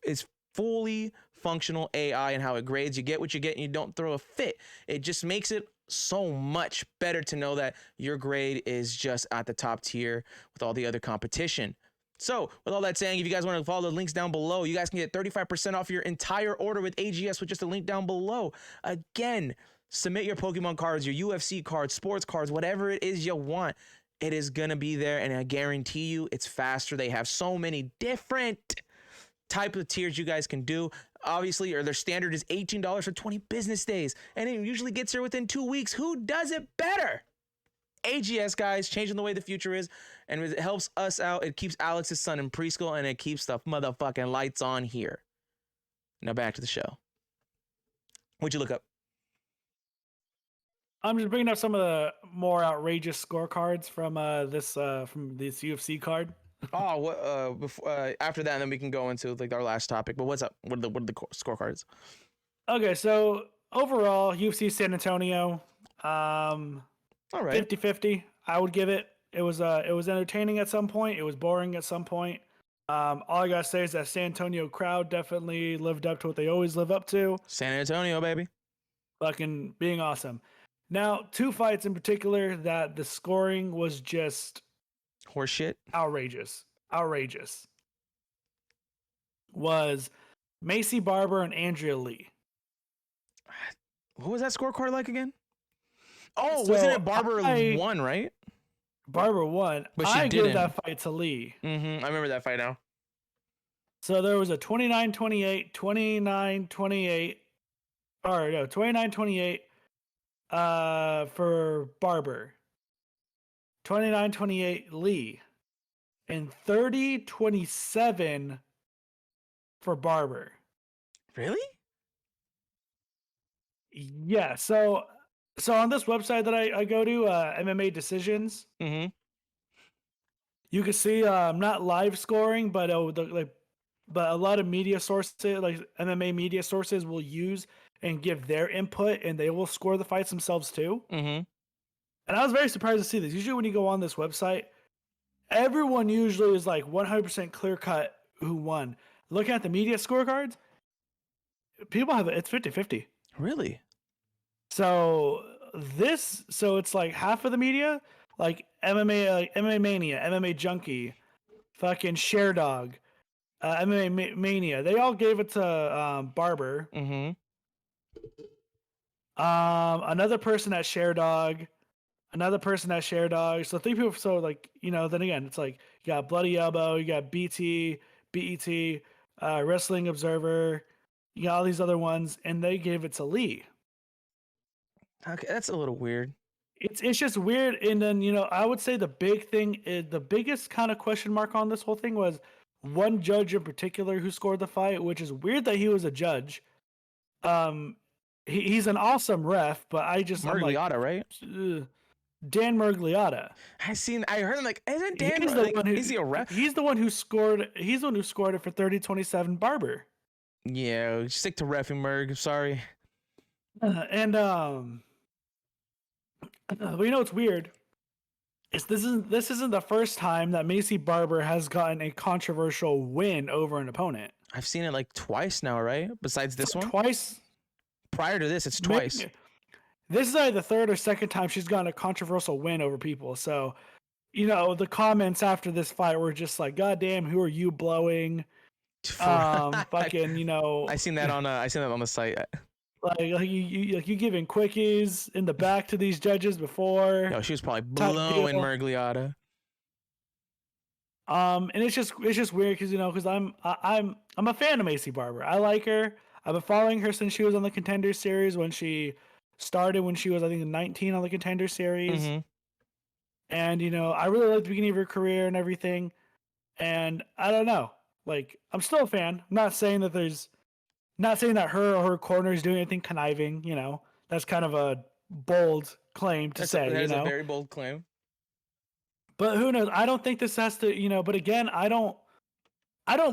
Speaker 2: is fully functional AI and how it grades. You get what you get, and you don't throw a fit. It just makes it so much better to know that your grade is just at the top tier with all the other competition. So, with all that saying, if you guys want to follow the links down below, you guys can get 35% off your entire order with AGS with just a link down below. Again, submit your Pokemon cards, your UFC cards, sports cards, whatever it is you want. It is going to be there, and I guarantee you it's faster. They have so many different type of tiers you guys can do. Obviously, or their standard is $18 for 20 business days, and it usually gets here within 2 weeks. Who does it better? AGS, guys, changing the way the future is, and it helps us out. It keeps Alex's son in preschool, and it keeps the motherfucking lights on here. Now back to the show. What'd you look up?
Speaker 1: I'm just bringing up some of the more outrageous scorecards from this UFC card.
Speaker 2: Oh, what? Before, after that, and then we can go into like our last topic. But what's up? What are the scorecards?
Speaker 1: Okay, so overall, UFC San Antonio,
Speaker 2: All right.
Speaker 1: 50-50. I would give it. It was entertaining at some point. It was boring at some point. All I gotta say is that San Antonio crowd definitely lived up to what they always live up to.
Speaker 2: San Antonio, baby.
Speaker 1: Fucking being awesome. Now, 2 fights in particular that the scoring was just
Speaker 2: Horseshit.
Speaker 1: outrageous. Was Macy Barber and Andrea Lee.
Speaker 2: What was that scorecard like again? Oh,
Speaker 1: So
Speaker 2: wasn't it Barber
Speaker 1: I-
Speaker 2: won, right?
Speaker 1: Barber won.
Speaker 2: But she
Speaker 1: I give
Speaker 2: didn't.
Speaker 1: that fight to Lee.
Speaker 2: Mm-hmm. I remember that fight now.
Speaker 1: So there was a 29-28, 29-28, or no, 29-28 for Barber, 29-28 Lee, and 30-27 for Barber.
Speaker 2: Really?
Speaker 1: Yeah, so on this website that I go to, MMA Decisions,
Speaker 2: Mm-hmm.
Speaker 1: you can see not live scoring, but but a lot of media sources, like MMA media sources, will use and give their input, and they will score the fights themselves too.
Speaker 2: Mm-hmm.
Speaker 1: And I was very surprised to see this. Usually, when you go on this website, everyone usually is like 100% clear cut who won. Looking at the media scorecards, people have it's 50-50.
Speaker 2: Really?
Speaker 1: So it's like half of the media, like MMA, MMA Mania, MMA Junkie, fucking Sharedog, MMA Mania. They all gave it to Barber.
Speaker 2: Mm-hmm.
Speaker 1: Another person at Sharedog, another person at Sharedog. So 3 people. So like, then again, it's like you got Bloody Elbow, you got BT, BET, Wrestling Observer, you got all these other ones, and they gave it to Lee.
Speaker 2: Okay, that's a little weird.
Speaker 1: It's just weird. And then, I would say the big thing is the biggest kind of question mark on this whole thing was one judge in particular who scored the fight, which is weird that he was a judge. He's an awesome ref, but I'm
Speaker 2: Murgliata, right?
Speaker 1: Dan Murgliata.
Speaker 2: I heard him like, isn't Dan
Speaker 1: He's the one who,
Speaker 2: is he a ref?
Speaker 1: He's the one who scored. He's the one who scored it for 30-27 Barber.
Speaker 2: Yeah, stick to reffing, Merg. Sorry.
Speaker 1: And but you know what's weird? This isn't the first time that Macy Barber has gotten a controversial win over an opponent.
Speaker 2: I've seen it like twice now, right? Besides this one.
Speaker 1: Twice.
Speaker 2: Prior to this, it's
Speaker 1: Maybe,
Speaker 2: twice.
Speaker 1: this is either the third or second time she's gotten a controversial win over people. So, you know, the comments after this fight were just like, "God damn, who are you blowing?" Fucking, you know,
Speaker 2: I seen that on the site.
Speaker 1: like you giving quickies in the back to these judges before.
Speaker 2: Yo, she was probably
Speaker 1: type
Speaker 2: blowing
Speaker 1: deal.
Speaker 2: Mergliotta.
Speaker 1: And it's just weird because I'm a fan of Macy Barber. I like her. I've been following her since she was on the Contender Series when she started when she was I think 19 on the Contender Series.
Speaker 2: Mm-hmm.
Speaker 1: And you know, I really liked the beginning of her career and everything. And I don't know, like I'm still a fan. I'm not saying that her or her corner is doing anything conniving. You know, that's kind of a bold claim to say.
Speaker 2: That is
Speaker 1: you know,
Speaker 2: a very bold claim.
Speaker 1: but who knows? I don't think this has to. You know, but again, I don't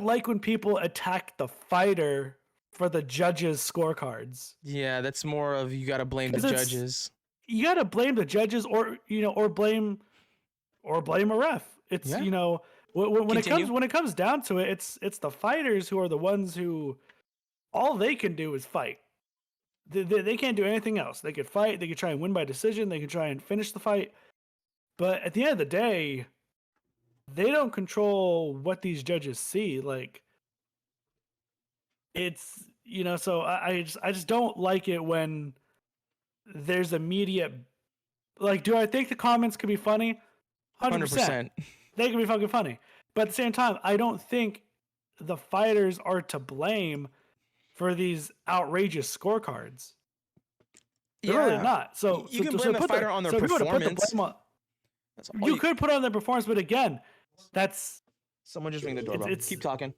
Speaker 1: like when people attack the fighter for the judges' scorecards.
Speaker 2: Yeah, that's more of you got to blame the
Speaker 1: 'Cause it's-
Speaker 2: judges.
Speaker 1: You got to blame the judges, or blame a ref. It's
Speaker 2: Yeah.
Speaker 1: you know when
Speaker 2: Continue.
Speaker 1: it comes down to it, it's the fighters who are the ones who all they can do is fight. They can't do anything else. They could fight. They could try and win by decision. They could try and finish the fight. But at the end of the day, they don't control what these judges see. Like it's so I just don't like it when there's immediate like. Do I think the comments could be funny? 100%. They can be fucking funny, but at the same time, I don't think the fighters are to blame for these outrageous scorecards. They're really not. So
Speaker 2: you can blame the fighter on their performance.
Speaker 1: You could put on their performance, but again, that's
Speaker 2: someone just ring the doorbell. Keep talking.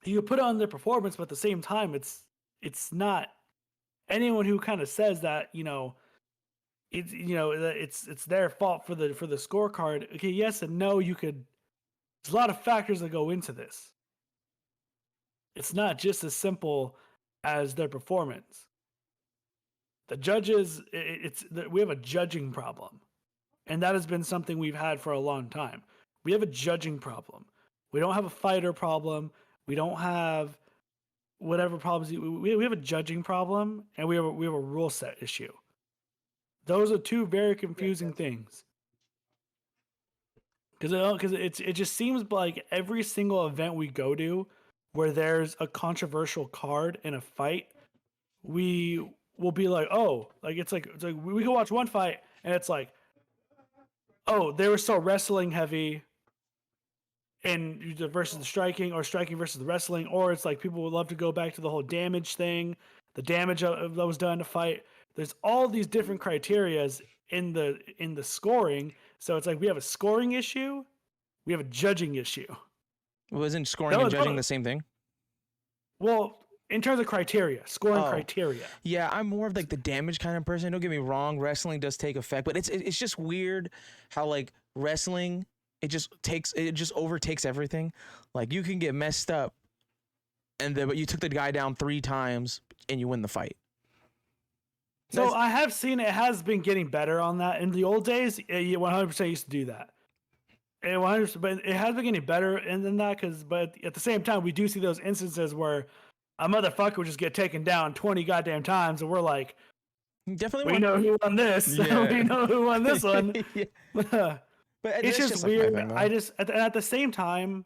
Speaker 1: You put on their performance, but at the same time, it's not anyone who kind of says that it's their fault for the scorecard. Okay, yes and no. There's a lot of factors that go into this. It's not just as simple as their performance. The judges, we have a judging problem, and that has been something we've had for a long time. We have a judging problem. We don't have a fighter problem. We don't have whatever problems. We have a judging problem, and we have a rule set issue. Those are two very confusing things. Because it just seems like every single event we go to where there's a controversial card in a fight, we will be like, oh, like it's like we can watch one fight and it's like, oh, they were so wrestling heavy and versus the striking, or striking versus the wrestling, or it's like people would love to go back to the whole damage thing, the damage that was done to fight. There's all these different criterias in the scoring. So it's like we have a scoring issue, we have a judging issue.
Speaker 2: Wasn't scoring and judging the same thing?
Speaker 1: Well, in terms of criteria, scoring criteria.
Speaker 2: Yeah, I'm more of like the damage kind of person. Don't get me wrong, wrestling does take effect, but it's just weird how like wrestling it just overtakes everything. Like you can get messed up, but you took the guy down 3 times and you win the fight.
Speaker 1: So I have seen it has been getting better on that. In the old days, you 100% used to do that. And 100%, but it has been getting better than that. But at the same time, we do see those instances where a motherfucker would just get taken down 20 goddamn times, and we're like,
Speaker 2: definitely
Speaker 1: we know who won this. Yeah. We know who won this one. But it's just weird. At the same time,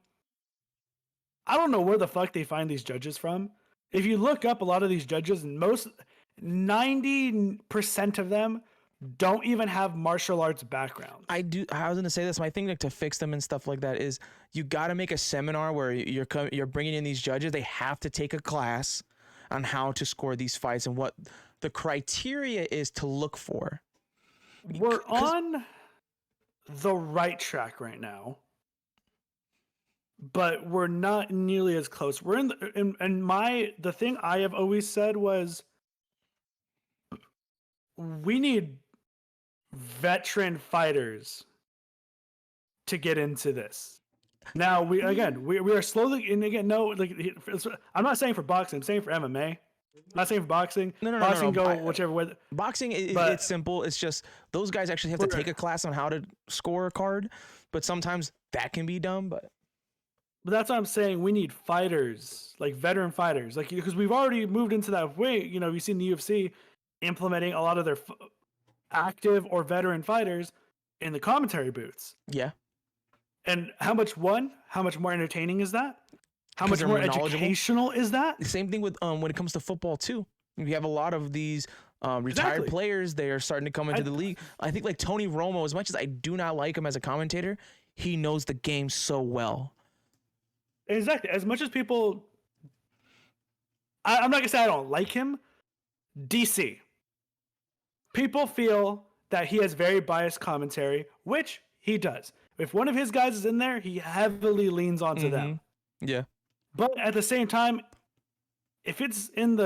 Speaker 1: I don't know where the fuck they find these judges from. If you look up a lot of these judges, 90% of them don't even have martial arts background.
Speaker 2: I was gonna say this. My thing to fix them and stuff like that is you got to make a seminar where you're bringing in these judges. They have to take a class on how to score these fights and what the criteria is to look for.
Speaker 1: We're on the right track right now, but we're not nearly as close. We're the thing I have always said was we need veteran fighters to get into this. Now we are slowly, and again, no, like I'm not saying for boxing, I'm saying for MMA. I'm not saying for boxing.
Speaker 2: No.
Speaker 1: Boxing go whichever way.
Speaker 2: Boxing,
Speaker 1: But-
Speaker 2: it's simple. It's just those guys actually have to take a class on how to score a card, but sometimes that can be dumb. But
Speaker 1: that's what I'm saying. We need fighters, like veteran fighters, like because we've already moved into that way. You know, you've seen the UFC implementing a lot of their active or veteran fighters in the commentary booths.
Speaker 2: yeah,
Speaker 1: And how much more entertaining is that? How
Speaker 2: 'Cause
Speaker 1: much
Speaker 2: they're
Speaker 1: more
Speaker 2: more knowledgeable.
Speaker 1: educational is that?
Speaker 2: the same thing with when it comes to football too. We have a lot of these retired
Speaker 1: Exactly.
Speaker 2: players. They are starting to come into
Speaker 1: I-
Speaker 2: the league. I think like Tony Romo. As much as I do not like him as a commentator, he knows the game so well.
Speaker 1: Exactly. As much as people, I'm not gonna say I don't like him. DC. People feel that he has very biased commentary, which he does. If one of his guys is in there, he heavily leans onto them.
Speaker 2: Yeah.
Speaker 1: But at the same time, if it's in the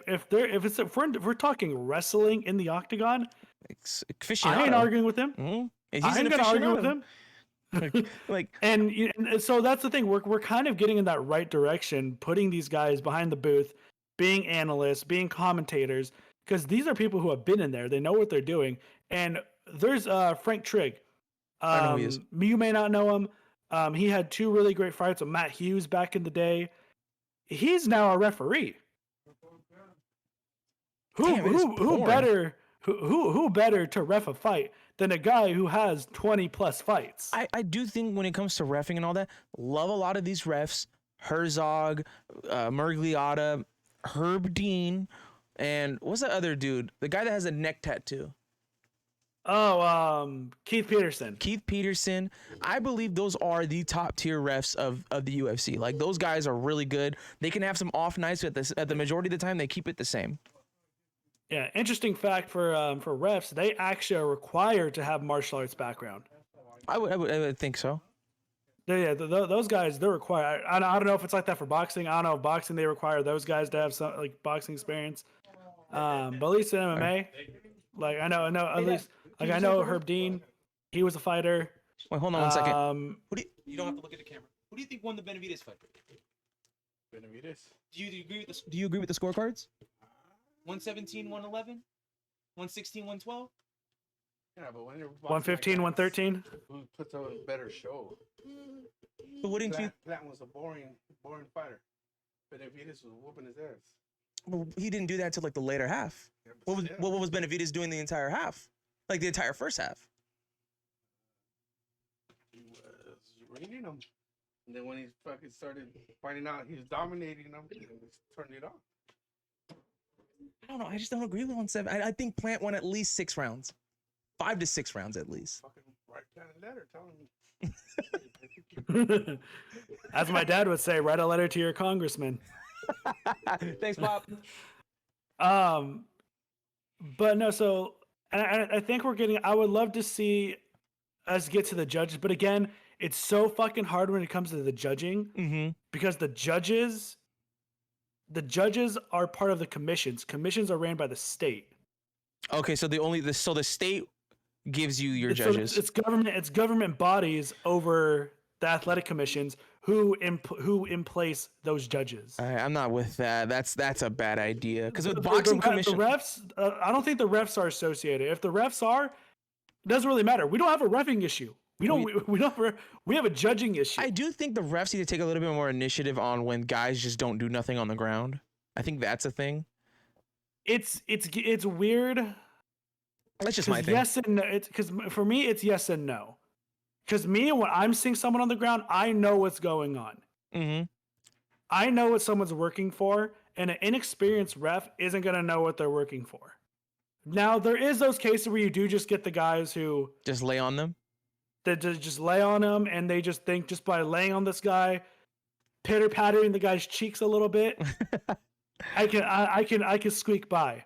Speaker 1: if we're talking wrestling in the octagon,
Speaker 2: Aficionado.
Speaker 1: I ain't arguing with him.
Speaker 2: Mhm. He's
Speaker 1: I
Speaker 2: an
Speaker 1: ain't gonna argue with
Speaker 2: aficionado.
Speaker 1: him.
Speaker 2: Like
Speaker 1: And so that's the thing. We're kind of getting in that right direction, putting these guys behind the booth, being analysts, being commentators, because these are people who have been in there. They know what they're doing. And there's Frank Trigg.
Speaker 2: I know who he is.
Speaker 1: You may not know him. He had 2 really great fights with Matt Hughes back in the day. He's now a referee.
Speaker 2: Damn, it is
Speaker 1: Who
Speaker 2: porn.
Speaker 1: better who better to ref a fight than a guy who has 20 plus fights?
Speaker 2: I do think when it comes to reffing and all that, love a lot of these refs. Herzog, Murgliata, Herb Dean, and what's the other dude? The guy that has a neck tattoo.
Speaker 1: Keith Peterson.
Speaker 2: Keith Peterson. I believe those are the top tier refs of the UFC. Like those guys are really good. They can have some off nights, but at the majority of the time they keep it the same.
Speaker 1: Yeah, interesting fact for refs, they actually are required to have martial arts background.
Speaker 2: I would think so.
Speaker 1: Those guys, they're required. I don't know if it's like that for boxing. I don't know if boxing they require those guys to have some like boxing experience. But at least in MMA, like I know at least like I know Herb Dean, he was a fighter.
Speaker 2: Wait, hold on one second. You don't have to look at the camera. Who do you think won the Benavidez fight?
Speaker 4: Benavidez.
Speaker 2: Do you agree with the scorecards? 117, 111, 116, 112.
Speaker 4: Yeah, but when you're
Speaker 1: 115, 113.
Speaker 4: who puts on a better show?
Speaker 2: But wouldn't you?
Speaker 4: Plant was a boring fighter. Benavidez was whooping his ass.
Speaker 2: Well, he didn't do that till like the later half.
Speaker 4: Yeah, but still,
Speaker 2: What was Benavidez doing the entire half? Like the entire first half.
Speaker 4: he was reading him. And then when he fucking started finding out he was dominating them, he turned it off.
Speaker 2: I don't know. I just don't agree with 1-7. I think Plant won at least 6 rounds, 5 to 6 rounds at least.
Speaker 4: Fucking write down a letter telling him.
Speaker 1: As my dad would say, write a letter to your congressman.
Speaker 2: Thanks, Pop.
Speaker 1: But no, so and I think we're getting. I would love to see us get to the judges, but again, it's so fucking hard when it comes to the judging
Speaker 2: Mm-hmm.
Speaker 1: because the judges are part of the commissions. Commissions are ran by the state.
Speaker 2: Okay, so the state gives you your
Speaker 1: It's
Speaker 2: judges.
Speaker 1: It's government bodies over the athletic commissions who in place those judges.
Speaker 2: I'm not with that. That's a bad idea. Because with
Speaker 1: The-
Speaker 2: boxing
Speaker 1: the
Speaker 2: commission,
Speaker 1: refs, I don't think the refs are associated. If the refs are, it doesn't really matter. We don't have a reffing issue. We have a judging issue.
Speaker 2: I do think the refs need to take a little bit more initiative on when guys just don't do nothing on the ground. I think that's a thing.
Speaker 1: It's weird.
Speaker 2: That's just my thing.
Speaker 1: Yes and no. It's because for me, it's yes and no. Because me, when I'm seeing someone on the ground, I know what's going on.
Speaker 2: Mm-hmm.
Speaker 1: I know what someone's working for, and an inexperienced ref isn't gonna know what they're working for. Now, there is those cases where you do just get the guys who
Speaker 2: Just lay on them.
Speaker 1: that just lay on them, and they just think just by laying on this guy, pitter pattering the guy's cheeks a little bit, I can squeak by.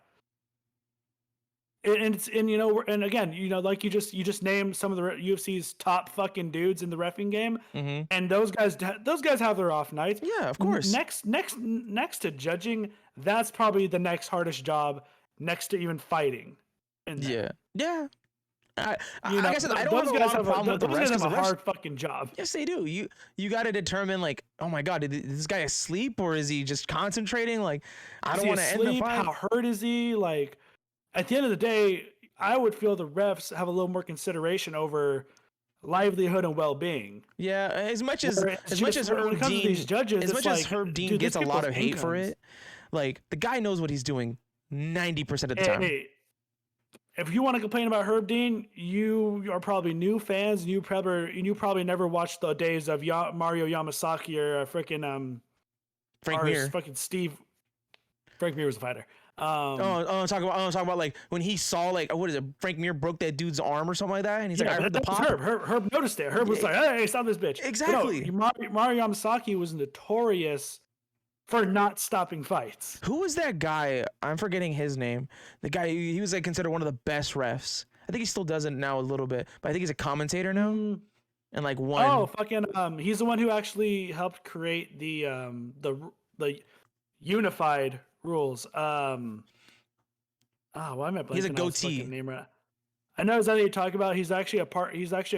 Speaker 1: And you know, and again, you know, like you just named some of the UFC's top fucking dudes in the reffing game,
Speaker 2: Mm-hmm.
Speaker 1: and those guys have their off nights.
Speaker 2: Yeah, of course.
Speaker 1: Next to judging, that's probably the next hardest job, next to even fighting. in there.
Speaker 2: Yeah. Like
Speaker 1: You know,
Speaker 2: I said, I don't have
Speaker 1: those
Speaker 2: a
Speaker 1: guys
Speaker 2: lot of problem with the
Speaker 1: those
Speaker 2: refs
Speaker 1: guys
Speaker 2: because
Speaker 1: have
Speaker 2: the
Speaker 1: a
Speaker 2: refs.
Speaker 1: hard fucking job.
Speaker 2: Yes, they do. You got to determine like, oh my god, is this guy asleep or is he just concentrating? Like, I
Speaker 1: Is
Speaker 2: don't
Speaker 1: he
Speaker 2: want to end the
Speaker 1: asleep?
Speaker 2: fight.
Speaker 1: How hurt is he? Like, at the end of the day, I would feel the refs have a little more consideration over livelihood and well-being.
Speaker 2: Yeah, as much as
Speaker 1: Where it's
Speaker 2: when
Speaker 1: when it
Speaker 2: Herb
Speaker 1: comes to these
Speaker 2: Dean,
Speaker 1: judges,
Speaker 2: as
Speaker 1: it's
Speaker 2: much as
Speaker 1: like,
Speaker 2: Herb Dean
Speaker 1: dude,
Speaker 2: gets
Speaker 1: these
Speaker 2: a lot
Speaker 1: people's
Speaker 2: of hate for
Speaker 1: incomes.
Speaker 2: it, like the guy knows what he's doing 90% of the time.
Speaker 1: Hey, if you want to complain about Herb Dean, you are probably new fans. You probably never watched the days of Mario Yamasaki or freaking
Speaker 2: Frank
Speaker 1: or
Speaker 2: Mir.
Speaker 1: fucking Steve. Frank Mir was a fighter.
Speaker 2: Talk about like when he saw like what is it? Frank Mir broke that dude's arm or something like that, and he's like, I heard the
Speaker 1: that was
Speaker 2: pop.
Speaker 1: Herb. Herb noticed it. Herb was like, "Hey, stop this bitch!"
Speaker 2: Exactly.
Speaker 1: But no, Mario Yamasaki was notorious for not stopping fights.
Speaker 2: Who was that guy? I'm forgetting his name. The guy he was like considered one of the best refs. I think he still does it now a little bit, but I think he's a commentator now. And like one.
Speaker 1: Oh, fucking he's the one who actually helped create the unified rules. Why am I blanking
Speaker 2: He's a
Speaker 1: on his
Speaker 2: goatee.
Speaker 1: fucking name right? I know exactly what you're talking about. He's actually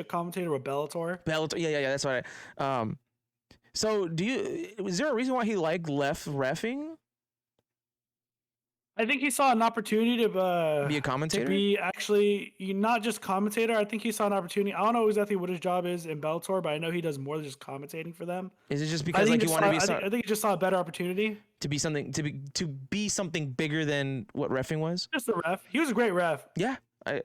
Speaker 1: a commentator with Bellator.
Speaker 2: Yeah, that's right. So is there a reason why he like left reffing?
Speaker 1: I think he saw an opportunity to
Speaker 2: Be a commentator?
Speaker 1: to be actually not just commentator. I think he saw an opportunity. I don't know exactly what his job is in Bellator, but I know he does more than just commentating for them.
Speaker 2: Is it just
Speaker 1: I
Speaker 2: because
Speaker 1: think
Speaker 2: like
Speaker 1: he
Speaker 2: you
Speaker 1: just
Speaker 2: want to
Speaker 1: saw-
Speaker 2: be
Speaker 1: I think he just saw a better opportunity.
Speaker 2: to be something bigger than what reffing was?
Speaker 1: Just the ref. He was a great ref.
Speaker 2: Yeah.
Speaker 1: And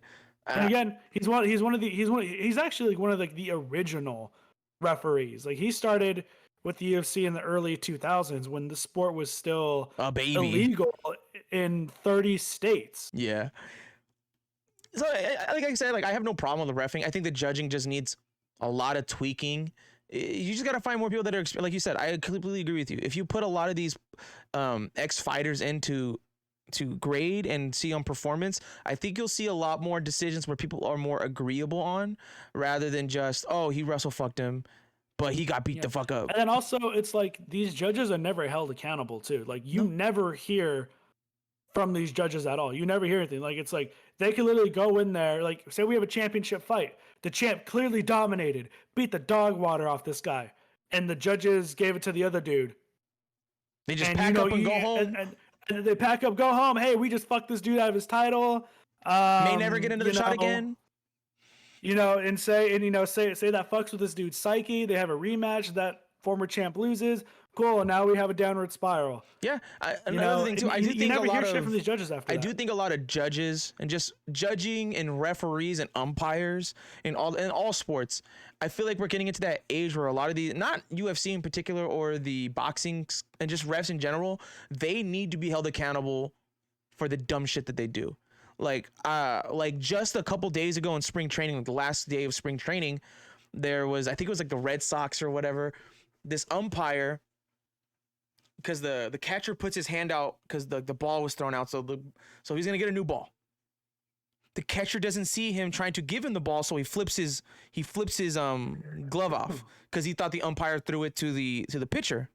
Speaker 1: again, he's actually like one of the original referees. Like he started with the UFC in the early 2000s when the sport was still
Speaker 2: a baby
Speaker 1: illegal in 30 states.
Speaker 2: Yeah. So like I said, like I have no problem with the reffing. I think the judging just needs a lot of tweaking. You just got to find more people that are like you said. I completely agree with you. If you put a lot of these ex fighters into to grade and see on performance, I think you'll see a lot more decisions where people are more agreeable on rather than just, oh, he wrestle fucked him, but he got beat the fuck up.
Speaker 1: And then also it's like these judges are never held accountable too. Like you never hear from these judges at all. You never hear anything. Like it's like they can literally go in there, like say we have a championship fight. The champ clearly dominated, beat the dog water off this guy, and the judges gave it to the other dude.
Speaker 2: They just pack up and go home.
Speaker 1: And they pack up, go home. Hey, we just fucked this dude out of his title.
Speaker 2: May never get into the shot again.
Speaker 1: You know, say that fucks with this dude's psyche. They have a rematch. That former champ loses. Cool. And now we have a downward spiral.
Speaker 2: Yeah. Another thing too. I do think
Speaker 1: never
Speaker 2: a lot
Speaker 1: hear shit
Speaker 2: of
Speaker 1: from these judges after
Speaker 2: I
Speaker 1: that.
Speaker 2: do think a lot of judges and just judging and referees and umpires in all sports. I feel like we're getting into that age where a lot of the, not UFC in particular or the boxing and just refs in general, they need to be held accountable for the dumb shit that they do. Like just a couple days ago in spring training, like the last day of spring training, there was, I think it was like the Red Sox or whatever, this umpire, because the catcher puts his hand out because the ball was thrown out, so he's gonna get a new ball. The catcher doesn't see him trying to give him the ball, so he flips his glove off because he thought the umpire threw it to the pitcher.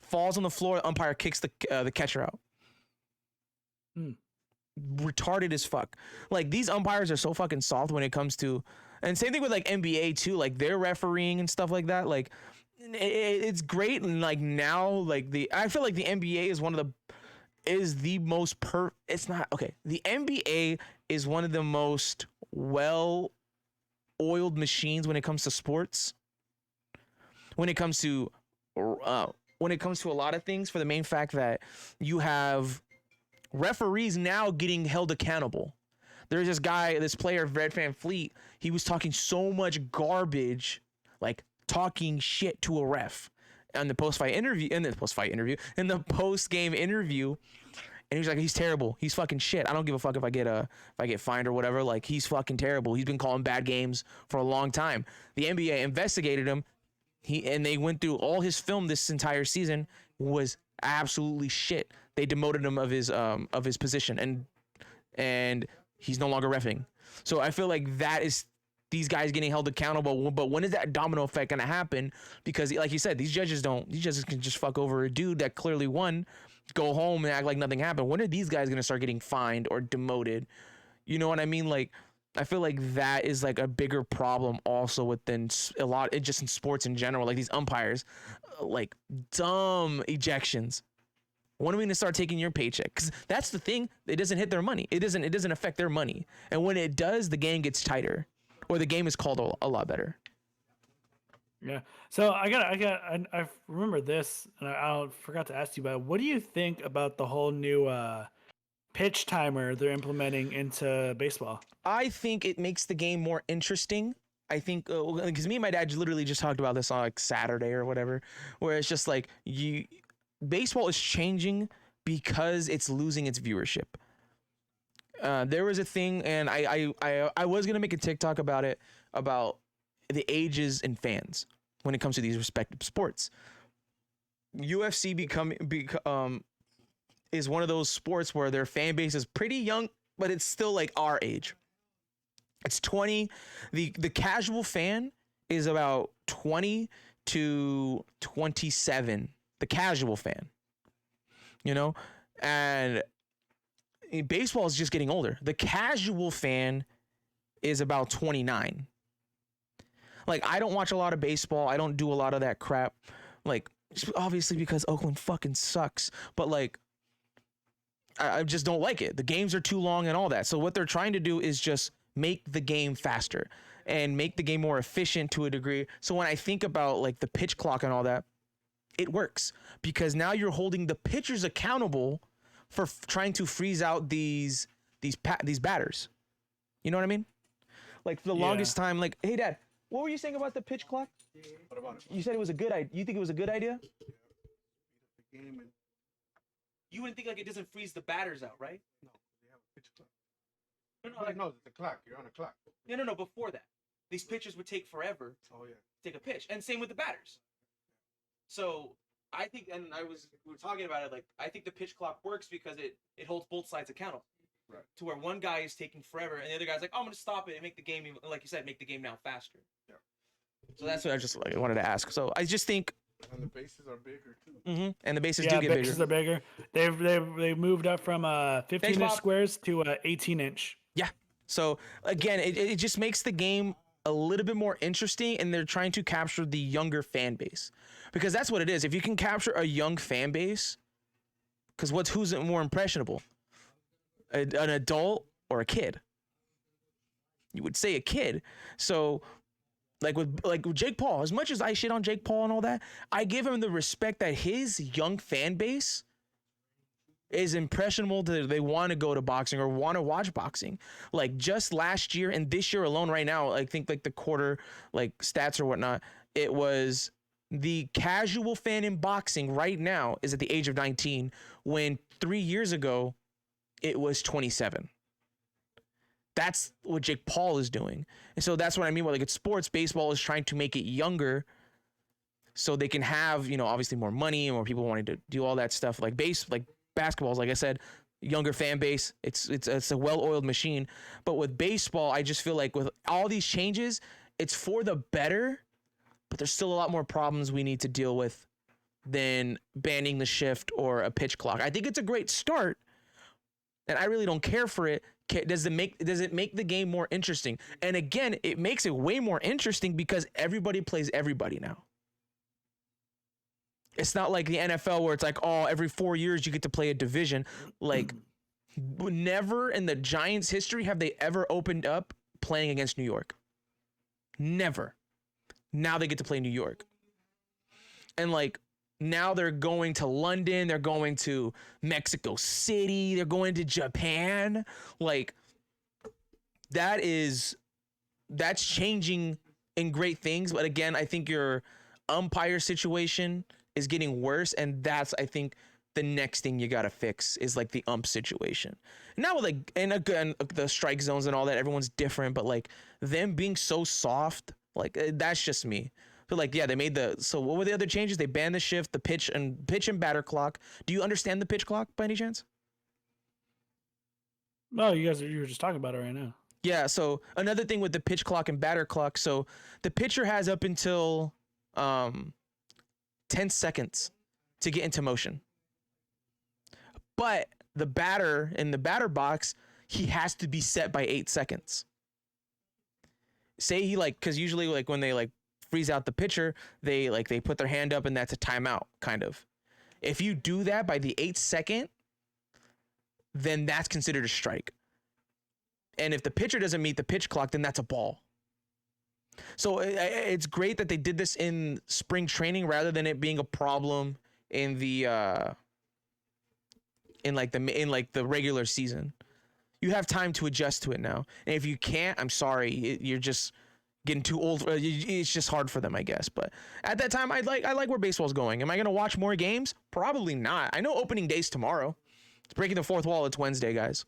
Speaker 2: Falls on the floor. Umpire kicks the catcher out. Retarded as fuck. Like these umpires are so fucking soft when it comes to, and same thing with like NBA too. Like they're refereeing and stuff like that. Like it's great, and like now like I feel like the NBA is the most it's not okay. The NBA is one of the most well-oiled machines when it comes to sports. When it comes to a lot of things, for the main fact that you have referees now getting held accountable. There's this player, Fred VanVleet, he was talking so much garbage, like talking shit to a ref in the post-game interview, and he was like, he's terrible. He's fucking shit. I don't give a fuck if I get fined or whatever. Like, he's fucking terrible. He's been calling bad games for a long time. The NBA investigated him. And they went through all his film this entire season was absolutely shit. They demoted him of his position, and he's no longer reffing. So I feel like that is these guys getting held accountable. But when is that domino effect gonna happen? Because like you said, these judges can just fuck over a dude that clearly won, go home and act like nothing happened. When are these guys gonna start getting fined or demoted? You know what I mean? Like I feel like that is like a bigger problem also within a lot, just in sports in general. Like these umpires, like dumb ejections. When are we gonna start taking your paycheck? Because that's the thing. It doesn't hit their money. It doesn't affect their money. And when it does, the game gets tighter, or the game is called a lot better.
Speaker 1: Yeah. So I remember this, and I forgot to ask you about it. What do you think about the whole new pitch timer they're implementing into baseball?
Speaker 2: I think it makes the game more interesting. I think because me and my dad literally just talked about this on like Saturday or whatever, where it's just like baseball is changing because it's losing its viewership. There was a thing, and I was gonna make a TikTok about it, about the ages in fans when it comes to these respective sports. UFC is one of those sports where their fan base is pretty young, but it's still like our age. It's 20. The casual fan is about 20 to 27. The casual fan, and baseball is just getting older. The casual fan is about 29. Like, I don't watch a lot of baseball. I don't do a lot of that crap. Like, obviously because Oakland fucking sucks. But like, I just don't like it. The games are too long and all that. So what they're trying to do is just make the game faster and make the game more efficient to a degree. So when I think about like the pitch clock and all that, it works because now you're holding the pitchers accountable for trying to freeze out these batters. You know what I mean? Like for the longest time, like, hey Dad, what were you saying about the pitch clock?
Speaker 4: What about it?
Speaker 2: You said it was a good idea. You think it was a good idea?
Speaker 4: The game and
Speaker 2: You wouldn't think like it doesn't freeze the batters out, right?
Speaker 4: no, they have a pitch clock.
Speaker 2: No,
Speaker 4: No, it's a clock. You're on a clock.
Speaker 2: no. Before that, these pitchers would take forever
Speaker 4: Oh yeah.
Speaker 2: to take a pitch, and same with the batters. So I think, and we were talking about it. Like I think the pitch clock works because it holds both sides accountable.
Speaker 4: Right.
Speaker 2: To where one guy is taking forever, and the other guy's like, oh, I'm gonna stop it and make the game, like you said, make the game now faster.
Speaker 4: Yeah.
Speaker 2: So that's what I just wanted to ask. So I just think,
Speaker 4: And the bases are bigger too.
Speaker 2: and the bases do get
Speaker 1: bases
Speaker 2: bigger.
Speaker 1: are bigger. They moved up from 15-inch
Speaker 2: Bob.
Speaker 1: squares to 18-inch.
Speaker 2: Yeah. So again, it just makes the game a little bit more interesting, and they're trying to capture the younger fan base because that's what it is. If you can capture a young fan base, because who's more impressionable, an adult or a kid? You would say a kid. So like with Jake Paul, as much as I shit on Jake Paul and all that, I give him the respect that his young fan base is impressionable that they want to go to boxing or want to watch boxing. Like just last year and this year alone right now, I think like the quarter like stats or whatnot, it was the casual fan in boxing right now is at the age of 19 when 3 years ago it was 27. That's what Jake Paul is doing. And so that's what I mean by like it's sports. Baseball is trying to make it younger so they can have, obviously more money and more people wanting to do all that stuff. Like basketballs, like I said, younger fan base. It's a well-oiled machine. But with baseball, I just feel like with all these changes, it's for the better, but there's still a lot more problems we need to deal with than banning the shift or a pitch clock. I think it's a great start, and I really don't care for it. Does it make the game more interesting? And again, it makes it way more interesting because everybody plays everybody now. It's not like the NFL where it's like, oh, every 4 years you get to play a division. Like, never in the Giants' history have they ever opened up playing against New York. Never. Now they get to play New York. And like, now they're going to London, they're going to Mexico City, they're going to Japan. Like, that's changing in great things. But again, I think your umpire situation is getting worse, and that's, I think, the next thing you gotta fix is like the ump situation. Now with like and again the strike zones and all that, everyone's different, but like them being so soft, like that's just me. So like they made so what were the other changes? They banned the shift, the pitch and batter clock. Do you understand the pitch clock by any chance?
Speaker 1: No, you were just talking about it right now.
Speaker 2: Yeah, so another thing with the pitch clock and batter clock, so the pitcher has up until 10 seconds to get into motion. But the batter in the batter box, he has to be set by 8 seconds. say he like, because usually like when they like freeze out the pitcher, they put their hand up and that's a timeout kind of. If you do that by the 8th second, then that's considered a strike. And if the pitcher doesn't meet the pitch clock, then that's a ball. So it's great that they did this in spring training rather than it being a problem in the in the regular season. You have time to adjust to it now. And if you can't, I'm sorry, you're just getting too old. It's just hard for them, I guess. But at that time, I like where baseball's going. Am I going to watch more games? Probably not. I know opening day's tomorrow. It's breaking the fourth wall. It's Wednesday, guys.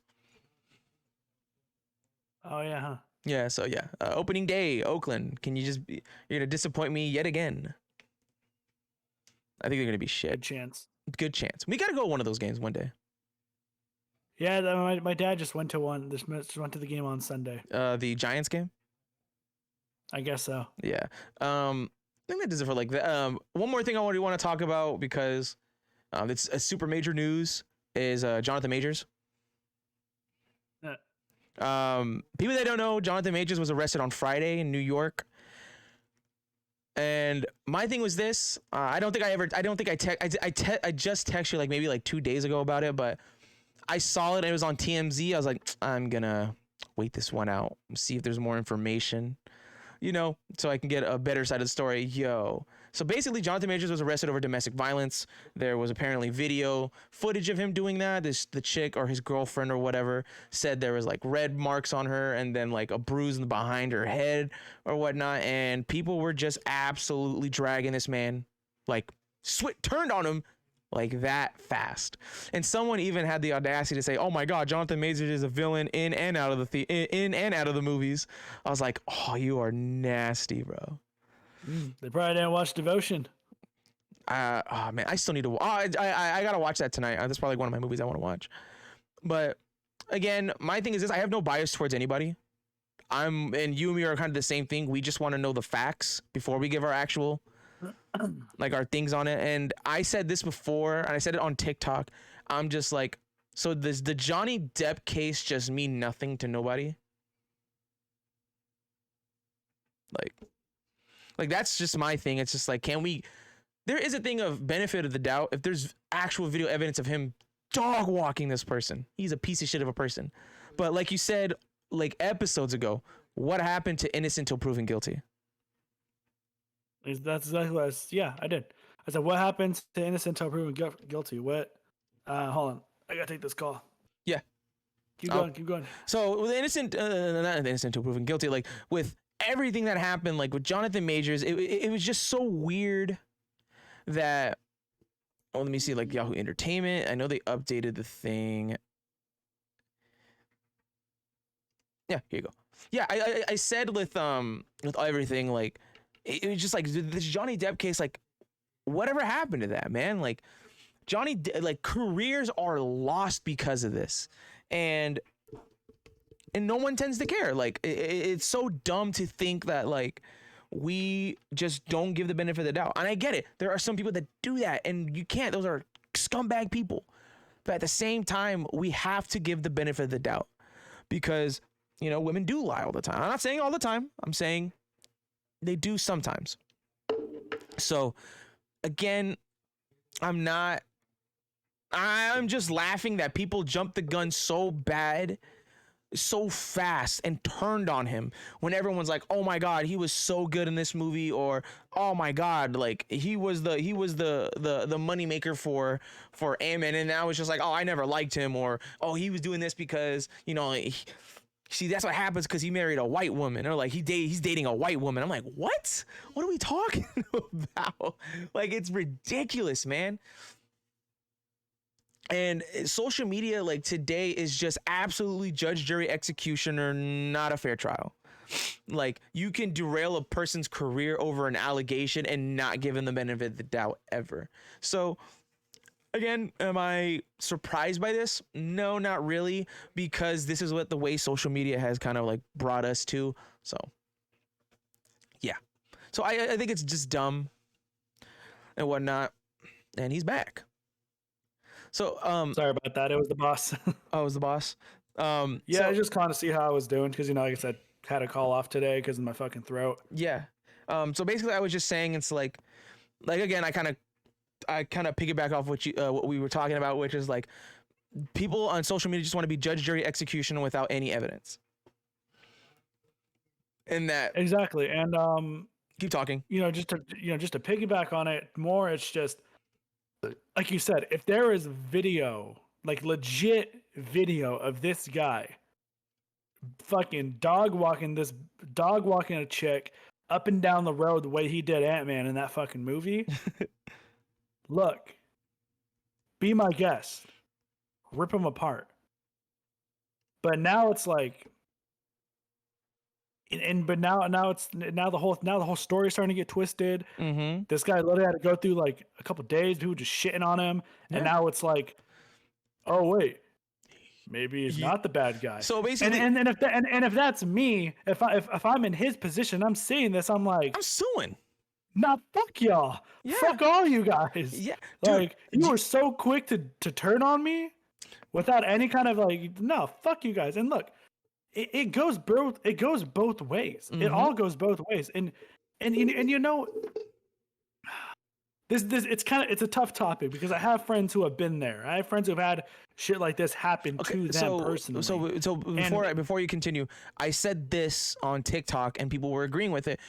Speaker 1: Oh yeah, huh?
Speaker 2: Yeah. So yeah, opening day, Oakland. You're gonna disappoint me yet again. I think they're gonna be shit.
Speaker 1: Good chance.
Speaker 2: Good chance. We gotta go to one of those games one day.
Speaker 1: Yeah, my dad just went to one. Just went to the game on Sunday.
Speaker 2: The Giants game.
Speaker 1: I guess so.
Speaker 2: Yeah. I think that does it for like that. One more thing I want to talk about because it's a super major news is Johnathan Majors. People that don't know, Johnathan Majors was arrested on Friday in New York. And my thing was this: I just texted you like maybe like 2 days ago about it, but I saw it and it was on TMZ. I was like, I'm gonna wait this one out and see if there's more information, so I can get a better side of the story. So basically, Johnathan Majors was arrested over domestic violence. There was apparently video footage of him doing that. The chick or his girlfriend or whatever said there was like red marks on her and then like a bruise behind her head or whatnot. And people were just absolutely dragging this man, like turned on him like that fast. And someone even had the audacity to say, "Oh my God, Johnathan Majors is a villain in and out of the movies." I was like, "Oh, you are nasty, bro."
Speaker 1: They probably didn't watch Devotion.
Speaker 2: Oh man, I still need to. I gotta watch that tonight. That's probably one of my movies I want to watch. But again, my thing is this: I have no bias towards anybody. And you and me are kind of the same thing. We just want to know the facts before we give our actual, like our things on it. And I said this before, and I said it on TikTok. I'm just like, so does the Johnny Depp case just mean nothing to nobody? Like that's just my thing. It's just like, there is a thing of benefit of the doubt. If there's actual video evidence of him dog walking this person, he's a piece of shit of a person. But like you said, like episodes ago, what happened to innocent till proven guilty?
Speaker 1: That's exactly what I did. I said, what happens to innocent till proven guilty? What? Hold on. I gotta take this call.
Speaker 2: Yeah.
Speaker 1: Keep going.
Speaker 2: So with innocent, not innocent till proven guilty, like with everything that happened, like with Johnathan Majors, it was just so weird that, let me see, like Yahoo Entertainment, I know they updated the thing. Yeah, here you go. Yeah, I said with everything, like it was just like this Johnny Depp case, like whatever happened to that, man? Like like careers are lost because of this, and no one tends to care. Like it's so dumb to think that like we just don't give the benefit of the doubt. And I get it. There are some people that do that, and you can't. Those are scumbag people. But at the same time, we have to give the benefit of the doubt because, women do lie all the time. I'm not saying all the time. I'm saying they do sometimes. So again, I'm just laughing that people jump the gun so bad, so fast, and turned on him when everyone's like, "Oh my God, he was so good in this movie," or "Oh my God, like he was the moneymaker for Ammon," and now it's just like, "Oh, I never liked him," or "Oh, he was doing this because see, that's what happens because he married a white woman," or like he's dating a white woman. I'm like, what are we talking about? Like, it's ridiculous, man. And social media, like today, is just absolutely judge, jury, executioner, not a fair trial. Like, you can derail a person's career over an allegation and not give them the benefit of the doubt ever. So again, am I surprised by this? No, not really, because this is what the way social media has kind of like brought us to. So yeah. So I think it's just dumb and whatnot. And he's back. So
Speaker 1: sorry about that. It was the boss.
Speaker 2: Oh, it was the boss.
Speaker 1: Yeah, I just kind of see how I was doing because like I said, had a call off today because of my fucking throat.
Speaker 2: Yeah. So basically, I was just saying it's like again, I kind of piggyback off what we were talking about, which is like people on social media just want to be judge, jury, execution without any evidence. And that
Speaker 1: Exactly. And
Speaker 2: keep talking.
Speaker 1: just to piggyback on it more, it's just like you said, if there is video, like legit video of this guy fucking dog walking a chick up and down the road the way he did Ant-Man in that fucking movie, look, be my guest, rip him apart. But now it's like, but now the whole story is starting to get twisted.
Speaker 2: Mm-hmm.
Speaker 1: This guy literally had to go through like a couple days, people just shitting on him, and now it's like, oh wait, maybe he's not the bad guy.
Speaker 2: So basically,
Speaker 1: and if that's me, if I'm in his position, I'm seeing this, I'm like,
Speaker 2: I'm suing.
Speaker 1: nah, fuck y'all, fuck all you guys.
Speaker 2: Yeah,
Speaker 1: like you were so quick to turn on me without any kind of like, no, fuck you guys. And look, it goes both ways.
Speaker 2: Mm-hmm.
Speaker 1: It all goes both ways. And this it's a tough topic because I have friends who have been there. I have friends who've had shit like this happen to them personally.
Speaker 2: So before you continue, I said this on TikTok and people were agreeing with it.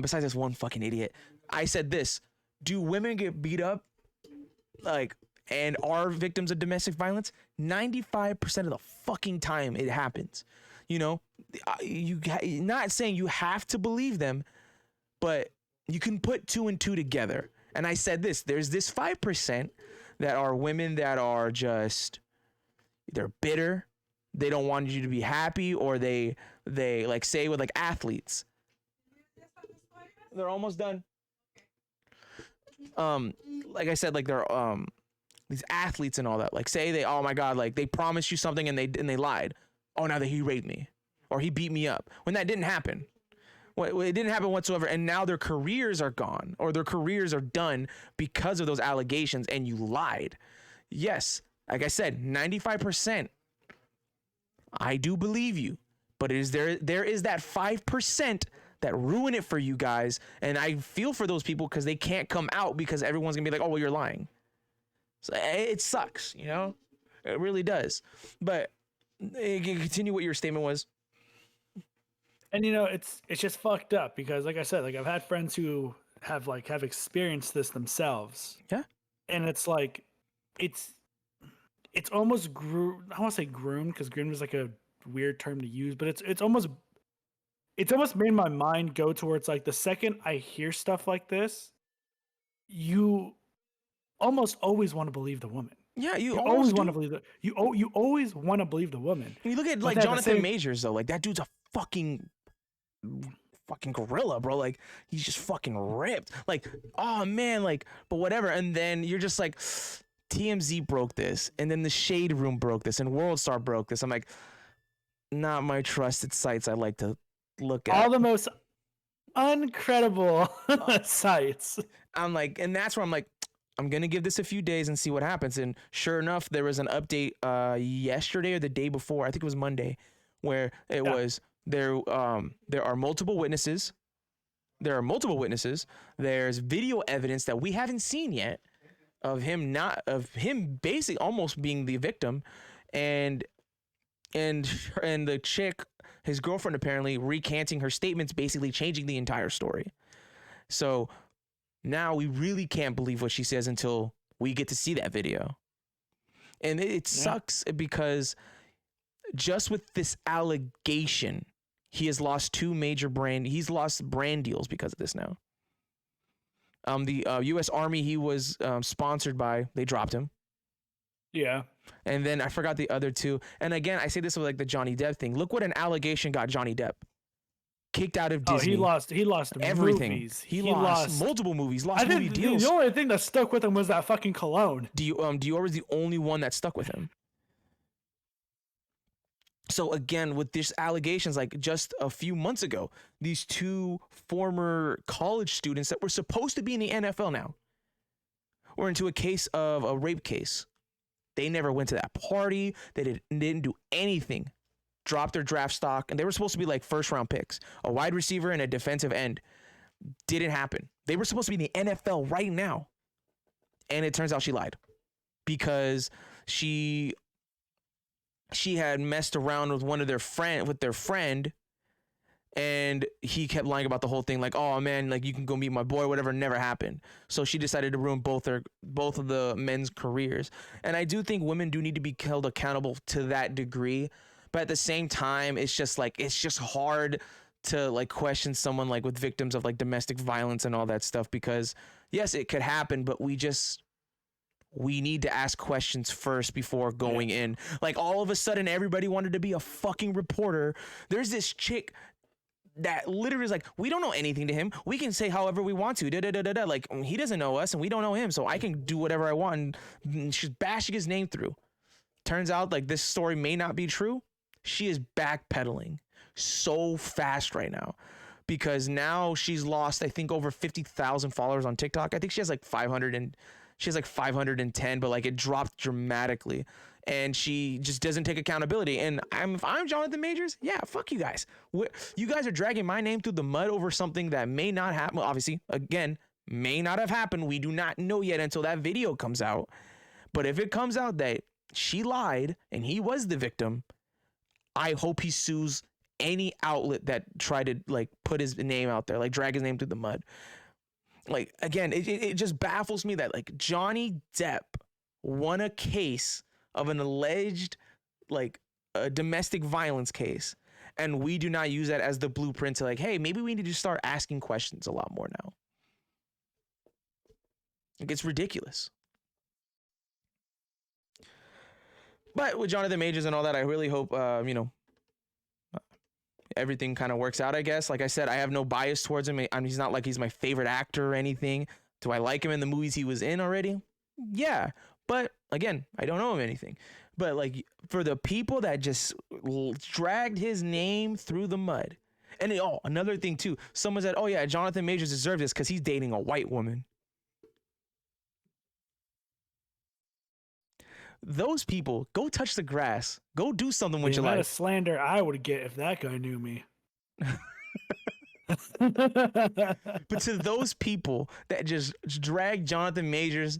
Speaker 2: Besides this one fucking idiot, I said this: do women get beat up, like, and are victims of domestic violence? 95% of the fucking time it happens. You know, not saying you have to believe them, but you can put 2 and 2 together. And I said this: there's this 5% that are women that are just, they're bitter, they don't want you to be happy, or they like, say with like athletes. They're almost done. Like I said, like they're these athletes and all that. Like, say they, oh my god, like they promised you something and they lied. Oh, now that he raped me or he beat me up, when that didn't happen. It didn't happen whatsoever, and now their careers are gone or their careers are done because of those allegations, and you lied. Yes, like I said, 95%. I do believe you, but there is that 5% that ruin it for you guys, and I feel for those people because they can't come out because everyone's gonna be like, oh well, you're lying. So it sucks, you know, it really does. But continue what your statement was.
Speaker 1: And it's just fucked up because, like I said, like I've had friends who have experienced this themselves.
Speaker 2: Yeah.
Speaker 1: And it's like, it's almost I want to say groomed because groomed is like a weird term to use, but it's almost made my mind go towards like the second I hear stuff like this, you almost always want to believe the woman.
Speaker 2: Yeah, you
Speaker 1: always want to believe that. You always want to believe the woman.
Speaker 2: You look at like Johnathan Majors though, like that dude's a fucking gorilla, bro. Like he's just fucking ripped. Like, oh man, like, but whatever. And then you're just like, TMZ broke this, and then the Shade Room broke this, and WorldStar broke this. I'm like, not my trusted sites I like to look at.
Speaker 1: All the most uncredible sites.
Speaker 2: I'm like, and that's where I'm like, I'm gonna give this a few days and see what happens. And sure enough, there was an update yesterday or the day before, I think it was Monday, where it was there are multiple witnesses. There's video evidence that we haven't seen yet of him basically almost being the victim, and the chick, his girlfriend, apparently recanting her statements, basically changing the entire story. So now we really can't believe what she says until we get to see that video. And it sucks because just with this allegation, he has lost he's lost brand deals because of this now. The U.S. Army he was sponsored by, they dropped him.
Speaker 1: Yeah.
Speaker 2: And then I forgot the other two. And again, I say this with like the Johnny Depp thing. Look what an allegation got Johnny Depp. Kicked out of Disney.
Speaker 1: Oh, he lost
Speaker 2: everything.
Speaker 1: Movies.
Speaker 2: He lost multiple movies. Lost movie deals.
Speaker 1: The only thing that stuck with him was that fucking cologne.
Speaker 2: Dior was the only one that stuck with him. So again, with these allegations, like just a few months ago, these two former college students that were supposed to be in the NFL now were into a case of a rape case. They never went to that party. They didn't do anything. dropped their draft stock, and they were supposed to be like first round picks, a wide receiver and a defensive end. Didn't happen. They were supposed to be in the NFL right now. And it turns out she lied because she had messed around with their friend, and he kept lying about the whole thing, like, oh man, like you can go meet my boy, whatever. Never happened. So she decided to ruin both of the men's careers. And I do think women do need to be held accountable to that degree, but at the same time, it's just hard to like question someone like with victims of like domestic violence and all that stuff, because yes, it could happen, but we need to ask questions first before going in. Like all of a sudden everybody wanted to be a fucking reporter. There's this chick that literally is like, we don't know anything to him. We can say however we want to. Like he doesn't know us and we don't know him, so I can do whatever I want. And she's bashing his name through. Turns out like this story may not be true. She is backpedaling so fast right now because now she's lost, I think, over 50,000 followers on TikTok. I think she has like 510, but like it dropped dramatically, and she just doesn't take accountability. And if I'm Johnathan Majors, yeah, fuck you guys. You guys are dragging my name through the mud over something that may not happen. Well, obviously, again, may not have happened. We do not know yet until that video comes out. But if it comes out that she lied and he was the victim, I hope he sues any outlet that tried to like put his name out there, like drag his name through the mud. Like, again, it just baffles me that like Johnny Depp won a case of an alleged like a domestic violence case, and we do not use that as the blueprint to like, hey, maybe we need to start asking questions a lot more now. It gets ridiculous. But with Johnathan Majors and all that, I really hope everything kind of works out, I guess. Like I said, I have no bias towards him. I mean, he's not like he's my favorite actor or anything. Do I like him in the movies he was in already? Yeah. But again, I don't know him anything. But like for the people that just dragged his name through the mud. And another thing too. Someone said, oh yeah, Johnathan Majors deserves this because he's dating a white woman. Those people, go touch the grass. Go do something with your life.
Speaker 1: The slander I would get if that guy knew me.
Speaker 2: But to those people that just drag Johnathan Majors,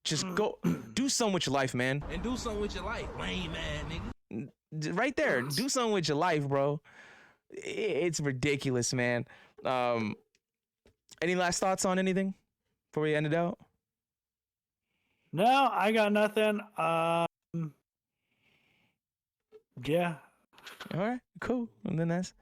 Speaker 2: just go do something with your life, man.
Speaker 3: And do something with your life, lame man, nigga.
Speaker 2: Right there, do something with your life, bro. It's ridiculous, man. Any last thoughts on anything before we end it out?
Speaker 1: No, I got nothing. Yeah.
Speaker 2: All right, cool. And then that's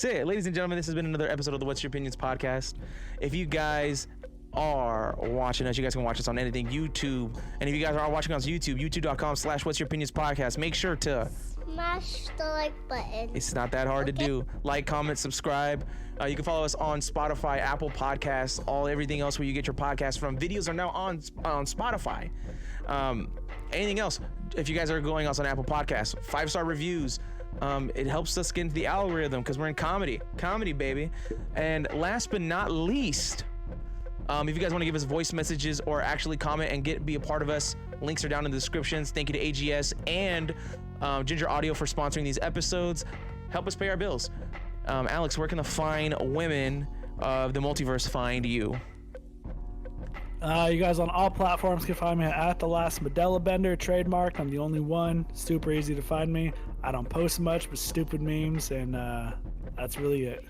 Speaker 2: it. Ladies and gentlemen, this has been another episode of the What's Your Opinions podcast. If you guys are watching us, you guys can watch us on anything, YouTube. And if you guys are watching us on YouTube, youtube.com/what's-your-opinions-podcast, make sure to
Speaker 5: smash the like button.
Speaker 2: It's not that hard to do. Like, comment, subscribe. You can follow us on Spotify, Apple Podcasts, everything else where you get your podcasts from. Videos are now on Spotify. Anything else? If you guys are going us on Apple Podcasts, 5-star reviews. It helps us get into the algorithm because we're in comedy, baby. And last but not least, if you guys want to give us voice messages or actually comment and be a part of us, links are down in the descriptions. Thank you to AGS and Ginger Audio for sponsoring these episodes. Help us pay our bills. Alex, where can the fine women of the multiverse find you?
Speaker 1: You guys on all platforms can find me at The Last Medella Bender, trademarked. I'm the only one. Super easy to find me. I don't post much but stupid memes, and that's really it.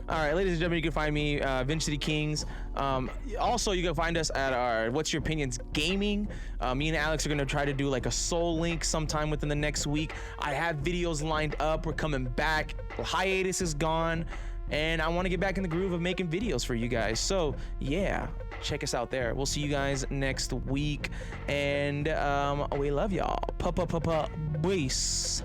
Speaker 2: All right, ladies and gentlemen, you can find me, Vince City Kings. Also, you can find us at our What's Your Opinions Gaming. Me and Alex are going to try to do like a Soul Link sometime within the next week. I have videos lined up. We're coming back. The hiatus is gone, and I want to get back in the groove of making videos for you guys. So, yeah, check us out there. We'll see you guys next week, and we love y'all. Peace.